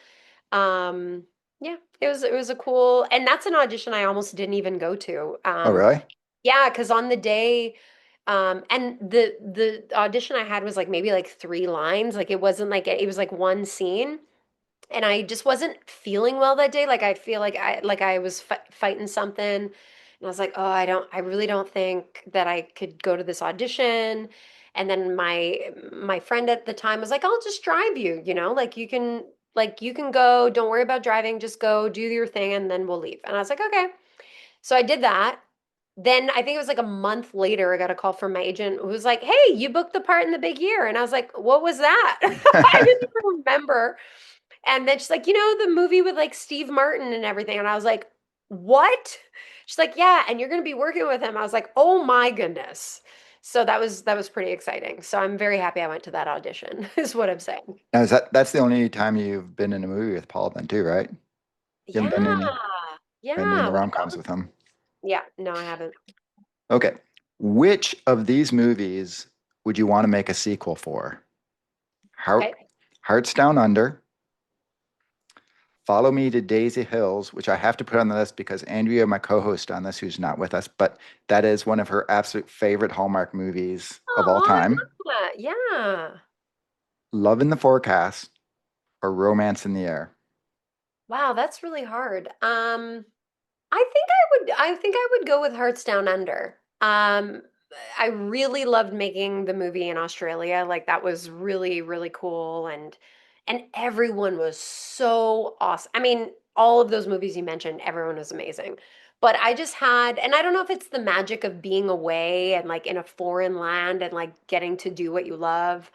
Um yeah, it was a cool, and that's an audition I almost didn't even go to. Oh, really? Yeah, because on the day and the audition I had was like maybe like three lines. Like it wasn't like it was like one scene and I just wasn't feeling well that day. Like I feel like I was fighting something, and I was like, oh, I really don't think that I could go to this audition. And then my friend at the time was like, I'll just drive you, like you can go. Don't worry about driving. Just go do your thing, and then we'll leave. And I was like, okay. So I did that. Then I think it was like a month later, I got a call from my agent who was like, "Hey, you booked the part in the big year." And I was like, "What was that?" I didn't even remember. And then she's like, the movie with like Steve Martin and everything. And I was like, what? She's like, yeah, and you're going to be working with him. I was like, oh my goodness. So that was pretty exciting. So I'm very happy I went to that audition, is what I'm saying. Now, that's the only time you've been in a movie with Paul then too, right? You haven't Yeah. been in Yeah. the What rom-coms about? with him. Yeah, no, I haven't. Okay. Which of these movies would you want to make a sequel for? Heart, Okay. Hearts Down Under, Follow Me to Daisy Hills, which I have to put on the list because Andrea, my co-host on this, who's not with us, but that is one of her absolute favorite Hallmark movies of all Oh, I time. love that. Yeah. Love in the Forecast or Romance in the Air. Wow, that's really hard. I think I would go with Hearts Down Under. I really loved making the movie in Australia. Like that was really, really cool, and everyone was so awesome. I mean, all of those movies you mentioned, everyone was amazing. But I just had, and I don't know if it's the magic of being away and like in a foreign land and like getting to do what you love,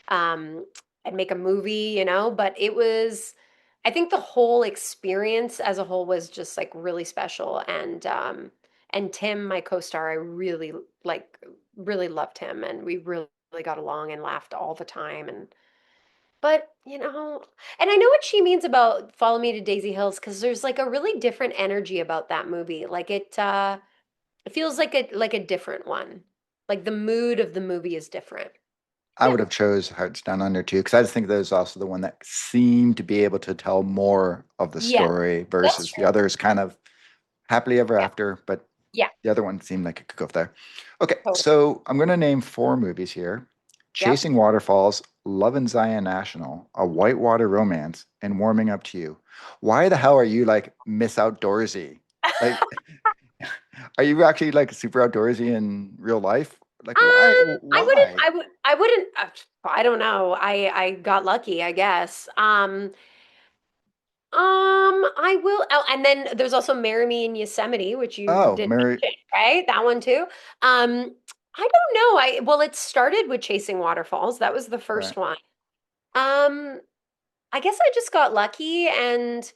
um, and make a movie, but I think the whole experience as a whole was just like really special. And And Tim, my co-star, I really like really loved him, and we really got along and laughed all the time. And but and I know what she means about Follow Me to Daisy Hills because there's like a really different energy about that movie. Like it feels like a different one. Like the mood of the movie is different. I Yeah. would have chose Hearts Down Under too, because I just think that was also the one that seemed to be able to tell more of the Yeah, story that's versus the true. others kind of happily ever Yeah. after, but Yeah. the other one seemed like it could go there. Okay, Totally. so I'm going to name four movies here: Yep. Chasing Waterfalls, Love in Zion National, A Whitewater Romance, and Warming Up to You. Why the hell are you like Miss Outdoorsy? Like, are you actually like super outdoorsy in real life? Like, why? I wouldn't, Why? I wouldn't, I don't know. I got lucky, I guess. I will, oh, and then there's also Marry Me in Yosemite, which you Oh, did Mary. mention, right? That one too. I don't know. Well, it started with Chasing Waterfalls. That was the first Right. one. Um, I guess I just got lucky and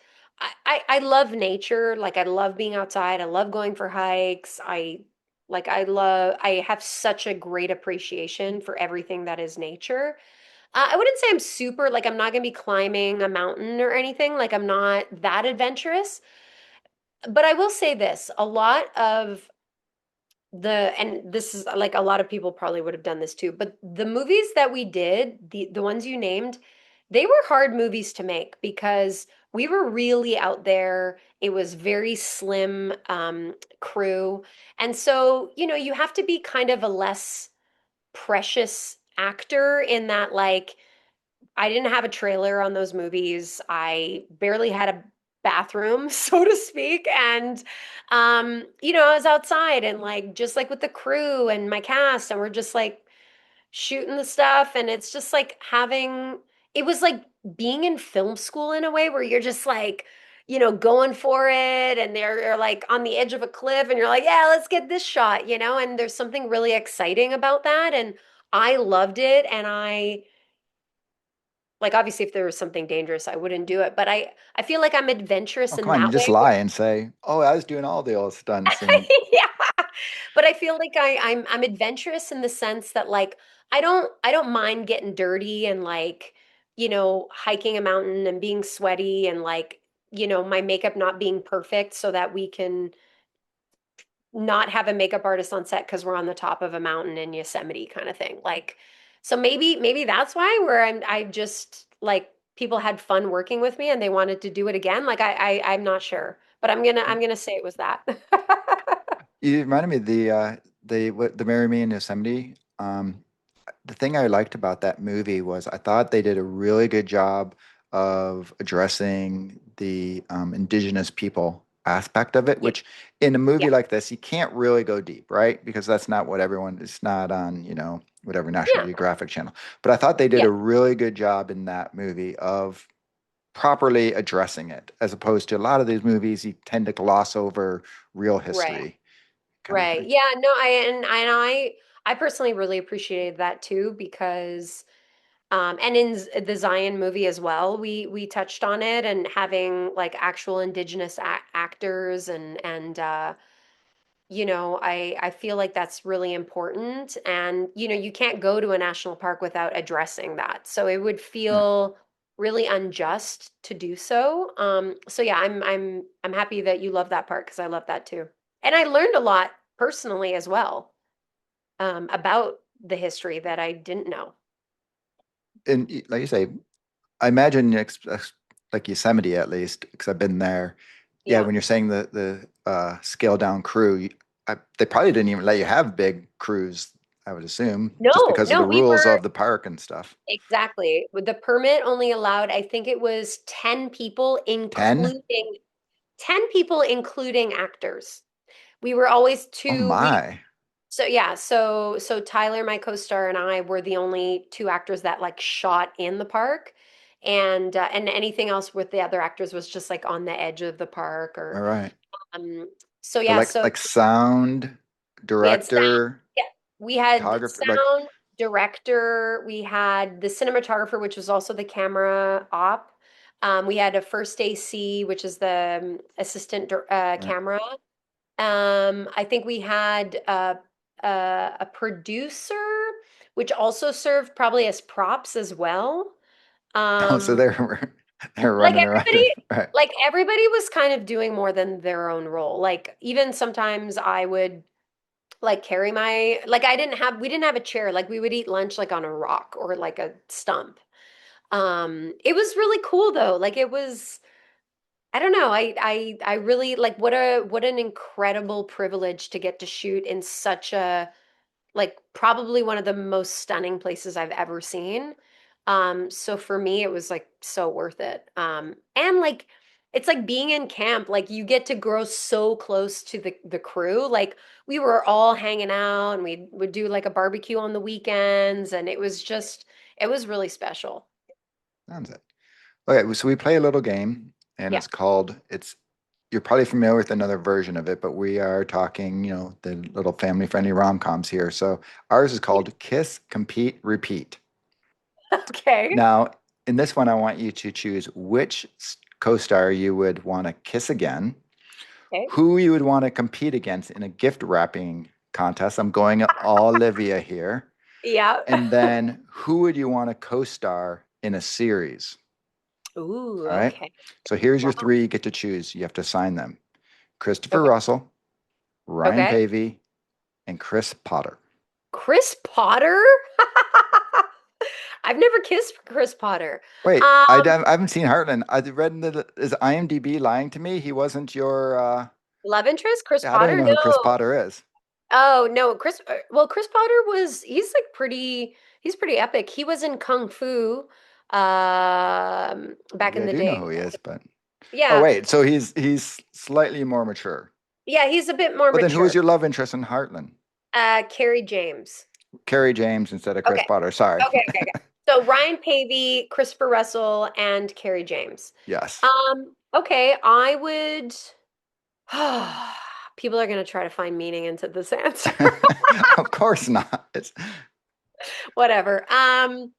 I love nature. Like I love being outside. I love going for hikes. I have such a great appreciation for everything that is nature. I wouldn't say I'm super, like I'm not gonna be climbing a mountain or anything. Like I'm not that adventurous. But I will say this, a lot of and this is like a lot of people probably would have done this too, but the movies that we did, the ones you named, they were hard movies to make because we were really out there. It was very slim crew. And so, you have to be kind of a less precious actor in that like I didn't have a trailer on those movies. I barely had a bathroom, so to speak. And I was outside and like just like with the crew and my cast, and we're just like shooting the stuff. And it's just like it was like being in film school in a way where you're just like, going for it, and they're like on the edge of a cliff, and you're like, yeah, let's get this shot, and there's something really exciting about that. And I loved it. And like obviously if there was something dangerous, I wouldn't do it. But I feel like I'm adventurous Oh, in come on, you that just way. lie and say, "Oh, I was doing all the old stunts," and Yeah. But I feel like I'm adventurous in the sense that like I don't mind getting dirty and like, hiking a mountain and being sweaty and like, my makeup not being perfect so that we can not have a makeup artist on set because we're on the top of a mountain in Yosemite kind of thing. Like, so maybe that's why where I just like people had fun working with me and they wanted to do it again. Like I'm not sure, but I'm gonna say it was that. you reminded me of the Marry Me in Yosemite. The thing I liked about that movie was I thought they did a really good job of addressing the indigenous people aspect of it, Yeah, which in a yeah, movie like this, you can't really go deep, right? Because that's not what everyone, it's not on, whatever National yeah, Geographic channel. But I thought they did yeah. a really good job in that movie of properly addressing it, as opposed to a lot of these movies, you tend to gloss over real Right, history kind of right. thing. Yeah, no, I personally really appreciated that too because and in the Zion movie as well, we touched on it and having like actual indigenous actors and I feel like that's really important. And you can't go to a national park without addressing that. So it would Right. feel really unjust to do so. So yeah, I'm happy that you love that part because I love that too. And I learned a lot personally as well about the history that I didn't know. And like you say, I imagine like Yosemite at least, because I've been there. Yeah, Yeah. when you're saying the scale down crew, they probably didn't even let you have big crews, I would assume, just No, because of no, the we rules were of the park and stuff. exactly. With the permit only allowed, I think it was 10 people, 10? 10 people, including actors. We were always Oh two, my. so yeah, so Tyler, my co-star, and I were the only two actors that like shot in the park. And anything else with the other actors was just like on the edge of the park All or right. um so So yeah, like so like sound, we had sound, director, yeah, we had photographer, like sound, director, we had the cinematographer, which was also the camera op. We had a first AC, which is the assistant right. camera. I think we had a producer, which also served probably as props as well. Oh, so Um, they're like running around. everybody, Right. like everybody was kind of doing more than their own role. Like even sometimes I would like carry my like we didn't have a chair. Like we would eat lunch like on a rock or like a stump. It was really cool though. Like it was I don't know. I really like what an incredible privilege to get to shoot in such a like probably one of the most stunning places I've ever seen. So for me, it was like so worth it. And like it's like being in camp, like you get to grow so close to the crew. Like we were all hanging out and we would do like a barbecue on the weekends, and it was really special. Sounds it. Okay, so we play a little game, and Yeah. it's you're probably familiar with another version of it, but we are talking, the little family-friendly rom-coms here. So ours is called Kiss, Compete, Repeat. Okay. Now, in this one, I want you to choose which co-star you would want to kiss again, Okay. who you would want to compete against in a gift wrapping contest. I'm going Olivia here. Yeah. And then who would you want to co-star in a series? Ooh, All right. okay. So here's your Wow. three you get to choose. You have to sign them. Christopher Okay. Russell, Ryan Okay. Pavey, and Chris Potter. Chris Potter? I've never kissed Chris Potter. Wait, Um, I haven't seen Heartland. I read is IMDb lying to me? He wasn't your Love interest? Chris I don't even Potter? know who Chris No. Potter is. Oh, no. Well, Chris Potter he's like he's pretty epic. He was in Kung Fu back Maybe in I the do day. know who he is, but oh Yeah. wait, so he's slightly more mature. Yeah, he's a bit more But then who is mature. your love interest in Heartland? Carrie James. Carrie James instead of Chris Okay. Potter. Sorry. Okay. So Ryan Pavey, Christopher Russell, and Carrie James. Yes. Okay, I would people are going to try to find meaning into this answer. Of course not. Whatever.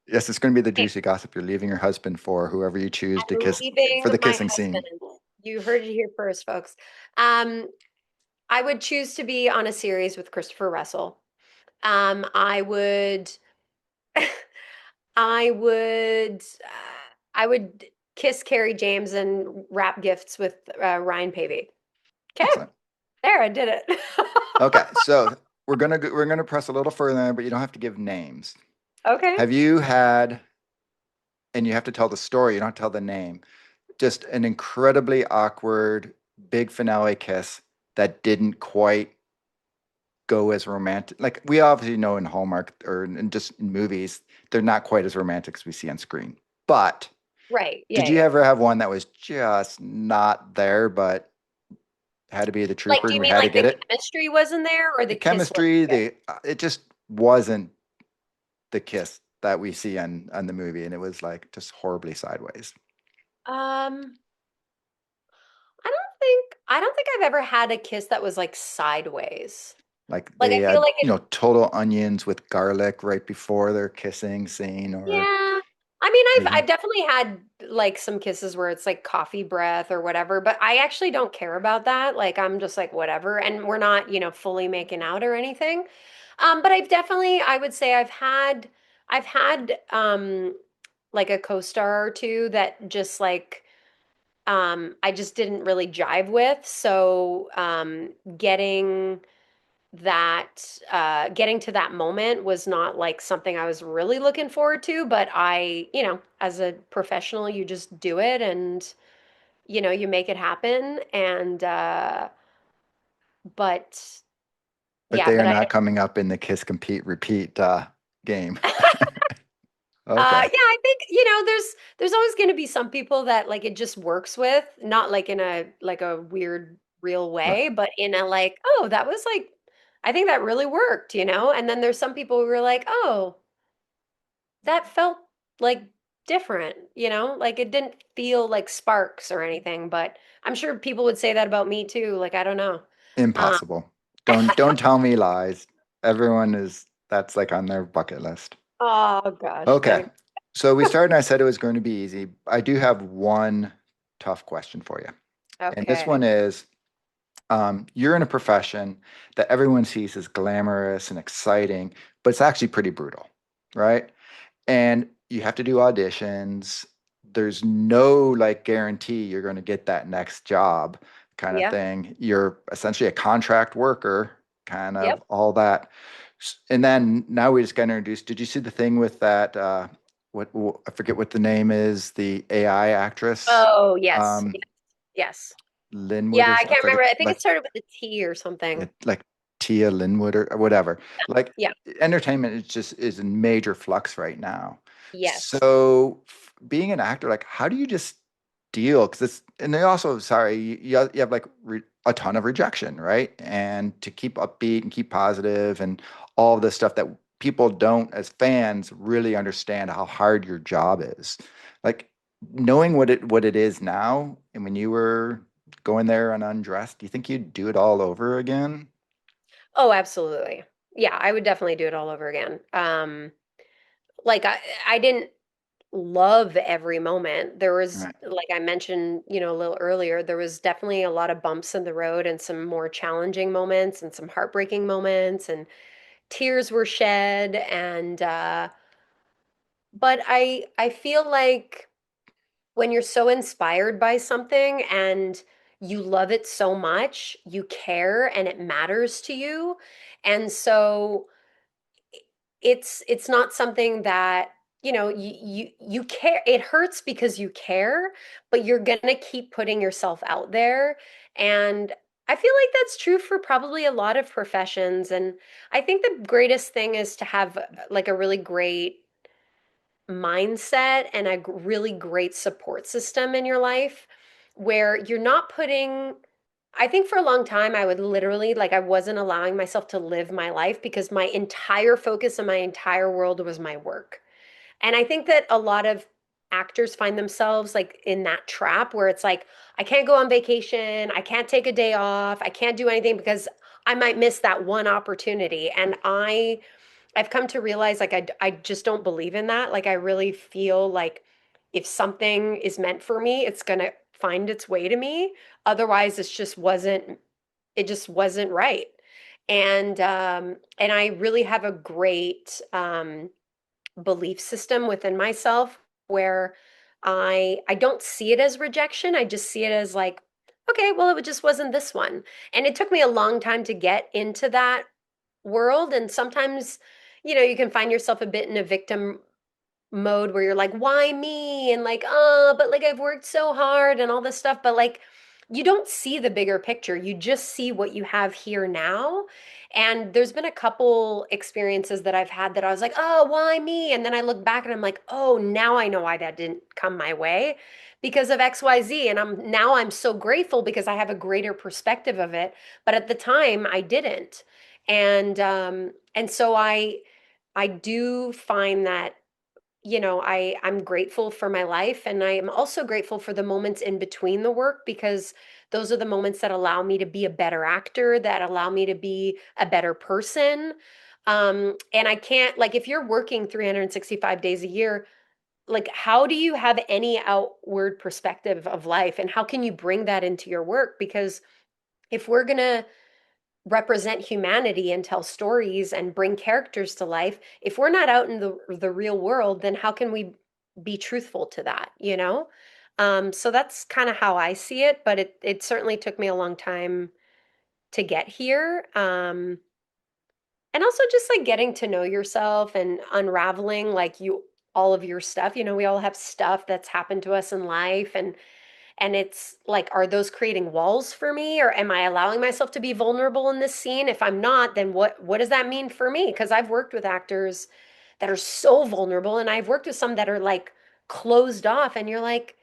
Yes, it's going to be the Okay, juicy gossip. You're leaving your husband for whoever you choose to I'm kiss leaving for the my kissing scene. husband. You heard it here first, folks. Um, I would choose to be on a series with Christopher Russell. I would, I would, I would kiss Carrie James and wrap gifts with Ryan Pavey. Okay, Excellent. there, I did it. Okay, so we're gonna press a little further, but you don't have to give names. Okay. Have you had, and you have to tell the story, you don't have to tell the name, just an incredibly awkward big finale kiss that didn't quite go as romantic? Like we obviously know in Hallmark or in just in movies, they're not quite as romantic as we see on screen. But Right. did Yeah, you yeah. ever have one that was just not there, but had to be the Like, trooper do you who mean had to like the get it? chemistry wasn't there or the The kiss wasn't chemistry, there? it just wasn't the kiss that we see on the movie, and it was like just horribly sideways. Um, I don't think I've ever had a kiss that was like sideways. Like Like they I feel had, like it, total onions with garlic right before their kissing scene, or yeah. I mean, maybe I've definitely had like some kisses where it's like coffee breath or whatever, but I actually don't care about that. Like I'm just like whatever, and we're not, fully making out or anything. But I would say I've had like a co-star or two that just like I just didn't really jive with. So getting to that moment was not like something I was really looking forward to, but as a professional, you just do it and you make it happen. And but but yeah, they are but I not coming up in the kiss, compete, repeat game. yeah, Okay. I think, there's always going to be some people that like it just works with, not like in a like a weird real Right. way, but in a like, oh, that was like I think that really worked. And then there's some people who are like, oh, that felt like different. Like it didn't feel like sparks or anything, but I'm sure people would say that about me too. Like I don't know. Um, Impossible. Don't tell me lies. Everyone is that's like on their bucket list. oh gosh, Okay. thanks. So we started and I said it was going to be easy. I do have one tough question for you. And this Okay. one is You're in a profession that everyone sees as glamorous and exciting, but it's actually pretty brutal, right? And you have to do auditions. There's no like guarantee you're going to get that next job kind of Yeah. thing. You're essentially a contract worker, kind of Yep. all that. And then now we just got introduced. Did you see the thing with that? I forget what the name is, the AI actress, Oh, yes. um, Yes. Yes. Linwood, Yeah, or I I can't forget, remember. I think it started with a T or something. like Tia Linwood or whatever. Like Yeah. entertainment is in major flux right now. Yes. So being an actor, like how do you just deal? Because it's and they also sorry you have like a ton of rejection, right? And to keep upbeat and keep positive and all of this stuff that people don't as fans really understand how hard your job is. Like knowing what it is now and when you were going there and undressed, do you think you'd do it all over again? Oh, absolutely. Yeah, I would definitely do it all over again. Like I didn't love every moment. There was, Right. like I mentioned, a little earlier, there was definitely a lot of bumps in the road and some more challenging moments and some heartbreaking moments and tears were shed and but I feel like when you're so inspired by something and you love it so much, you care and it matters to you. And so it's not something that, you care. It hurts because you care, but you're gonna keep putting yourself out there. And I feel like that's true for probably a lot of professions. And I think the greatest thing is to have like a really great mindset and a really great support system in your life where you're not putting. I think for a long time I would literally like I wasn't allowing myself to live my life because my entire focus and my entire world was my work. And I think that a lot of actors find themselves like in that trap where it's like I can't go on vacation, I can't take a day off, I can't do anything because I might miss that one opportunity. And I've come to realize like I just don't believe in that. Like I really feel like if something is meant for me, it's gonna find its way to me. Otherwise, it just wasn't right. And I really have a great belief system within myself where I don't see it as rejection. I just see it as like, okay, well, it just wasn't this one. And it took me a long time to get into that world. And sometimes, you can find yourself a bit in a victim mode where you're like, why me? And like, oh, but like I've worked so hard and all this stuff. But like, you don't see the bigger picture. You just see what you have here now. And there's been a couple experiences that I've had that I was like, oh, why me? And then I look back and I'm like, oh, now I know why that didn't come my way because of XYZ. And I'm so grateful because I have a greater perspective of it. But at the time I didn't. And so I do find that I'm grateful for my life and I am also grateful for the moments in between the work because those are the moments that allow me to be a better actor, that allow me to be a better person. And I can't like if you're working 365 days a year, like how do you have any outward perspective of life and how can you bring that into your work? Because if we're going to represent humanity and tell stories and bring characters to life, if we're not out in the real world, then how can we be truthful to that? So that's kind of how I see it, but it certainly took me a long time to get here. And also just like getting to know yourself and unraveling like you all of your stuff. We all have stuff that's happened to us in life and it's like, are those creating walls for me, or am I allowing myself to be vulnerable in this scene? If I'm not, then what does that mean for me? Because I've worked with actors that are so vulnerable, and I've worked with some that are like closed off, and you're like,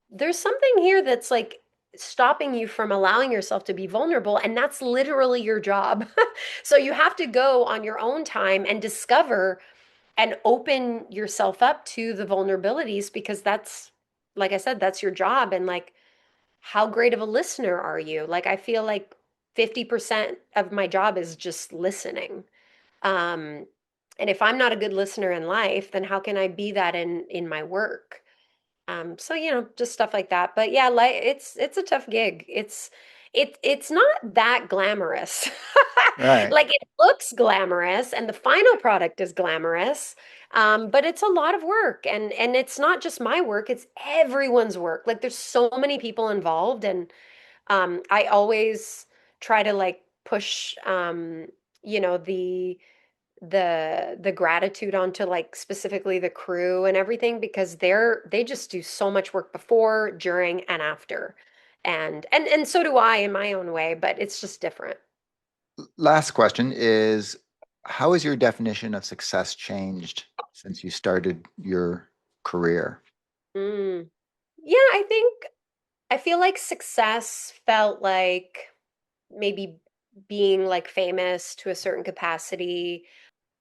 there's something here that's like stopping you from allowing yourself to be vulnerable, and that's literally your job. So you have to go on your own time and discover and open yourself up to the vulnerabilities because that's like I said, that's your job. And like how great of a listener are you? Like I feel like 50% of my job is just listening. Um, and if I'm not a good listener in life, then how can I be that in my work? So just stuff like that. But yeah, like it's a tough gig. it's not that glamorous. Right. Like it looks glamorous and the final product is glamorous. But it's a lot of work and it's not just my work, it's everyone's work. Like there's so many people involved and I always try to like push you know the gratitude onto like specifically the crew and everything because they just do so much work before, during, and after. And so do I in my own way, but it's just different. Last question is, how has your definition of success changed since you started your career? Mm. Yeah, I feel like success felt like maybe being like famous to a certain capacity,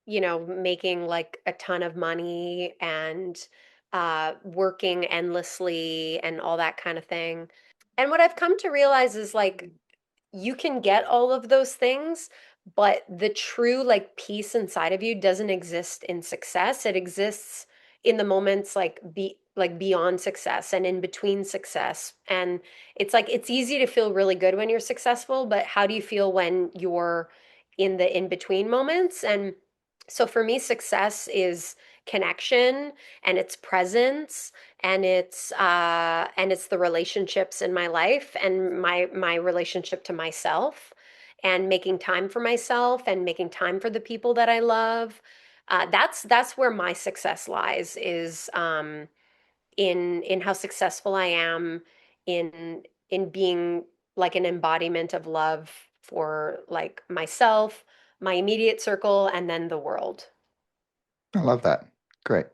making like a ton of money and working endlessly and all that kind of thing. And what I've come to realize is like you can get all of those things, but the true like peace inside of you doesn't exist in success. It exists in the moments like beyond success and in between success. And it's like it's easy to feel really good when you're successful, but how do you feel when you're in the in between moments? And so for me, success is connection and it's presence and it's the relationships in my life and my relationship to myself and making time for myself and making time for the people that I love. That's where my success lies is in how successful I am in being like an embodiment of love for like myself, my immediate circle, and then the world. I love that. Great.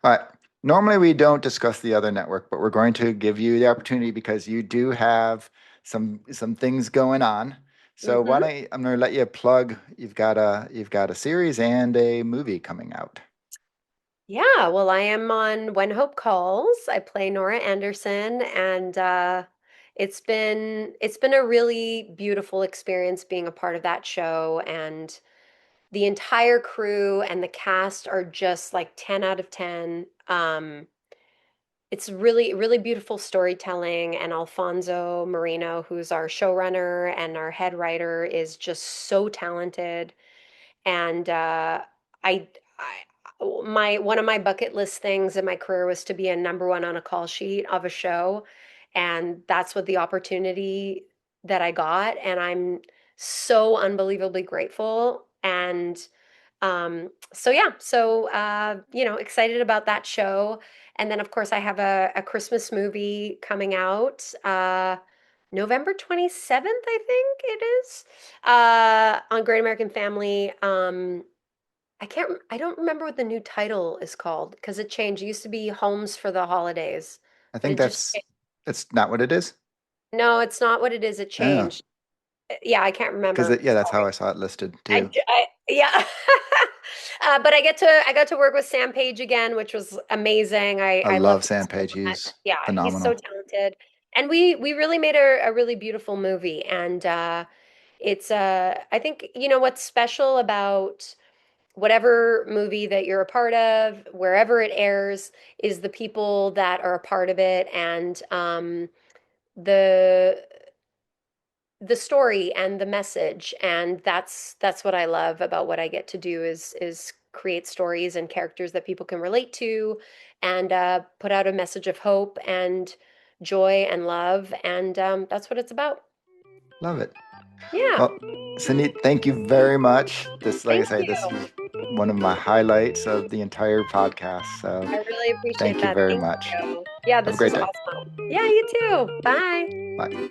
All right. Normally we don't discuss the other network, but we're going to give you the opportunity because you do have some things going on. So why Hmm. don't I'm going to let you plug. You've got a series and a movie coming out. Yeah, well, I am on When Hope Calls. I play Nora Anderson, and it's been a really beautiful experience being a part of that show. And the entire crew and the cast are just like 10 out of 10. It's really, really beautiful storytelling, and Alfonso Marino, who's our showrunner and our head writer, is just so talented and I, my one of my bucket list things in my career was to be a number one on a call sheet of a show, and that's what the opportunity that I got, and I'm so unbelievably grateful. And so yeah, so excited about that show, and then of course I have a Christmas movie coming out. November 27th, I think it is, on Great American Family. I don't remember what the new title is called because it changed. It used to be Homes for the Holidays, I but think that's not what it is. no, it's not what it is. It Oh, changed. Yeah, I can't because remember. yeah, that's how I saw it listed too. Yeah. But I got to work with Sam Page again, which was amazing. I I love loved him Sam so Page. much. He's Yeah, he's so phenomenal. talented. And we really made a really beautiful movie. And it's I think what's special about whatever movie that you're a part of, wherever it airs, is the people that are a part of it and the the story and the message. And that's what I love about what I get to do is create stories and characters that people can relate to and put out a message of hope and joy and love. And that's what it's about. Love it. Yeah. Well, Cindy, thank you very much. This, like I Thank say, this you. is one of my highlights of the entire podcast. So I really appreciate thank you that. very Thank much. you. Yeah, Have a this great was day. awesome. Yeah, you too. Bye. Bye.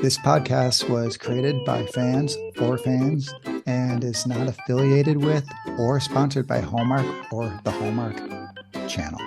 This podcast was created by fans for fans and is not affiliated with or sponsored by Hallmark or the Hallmark channel.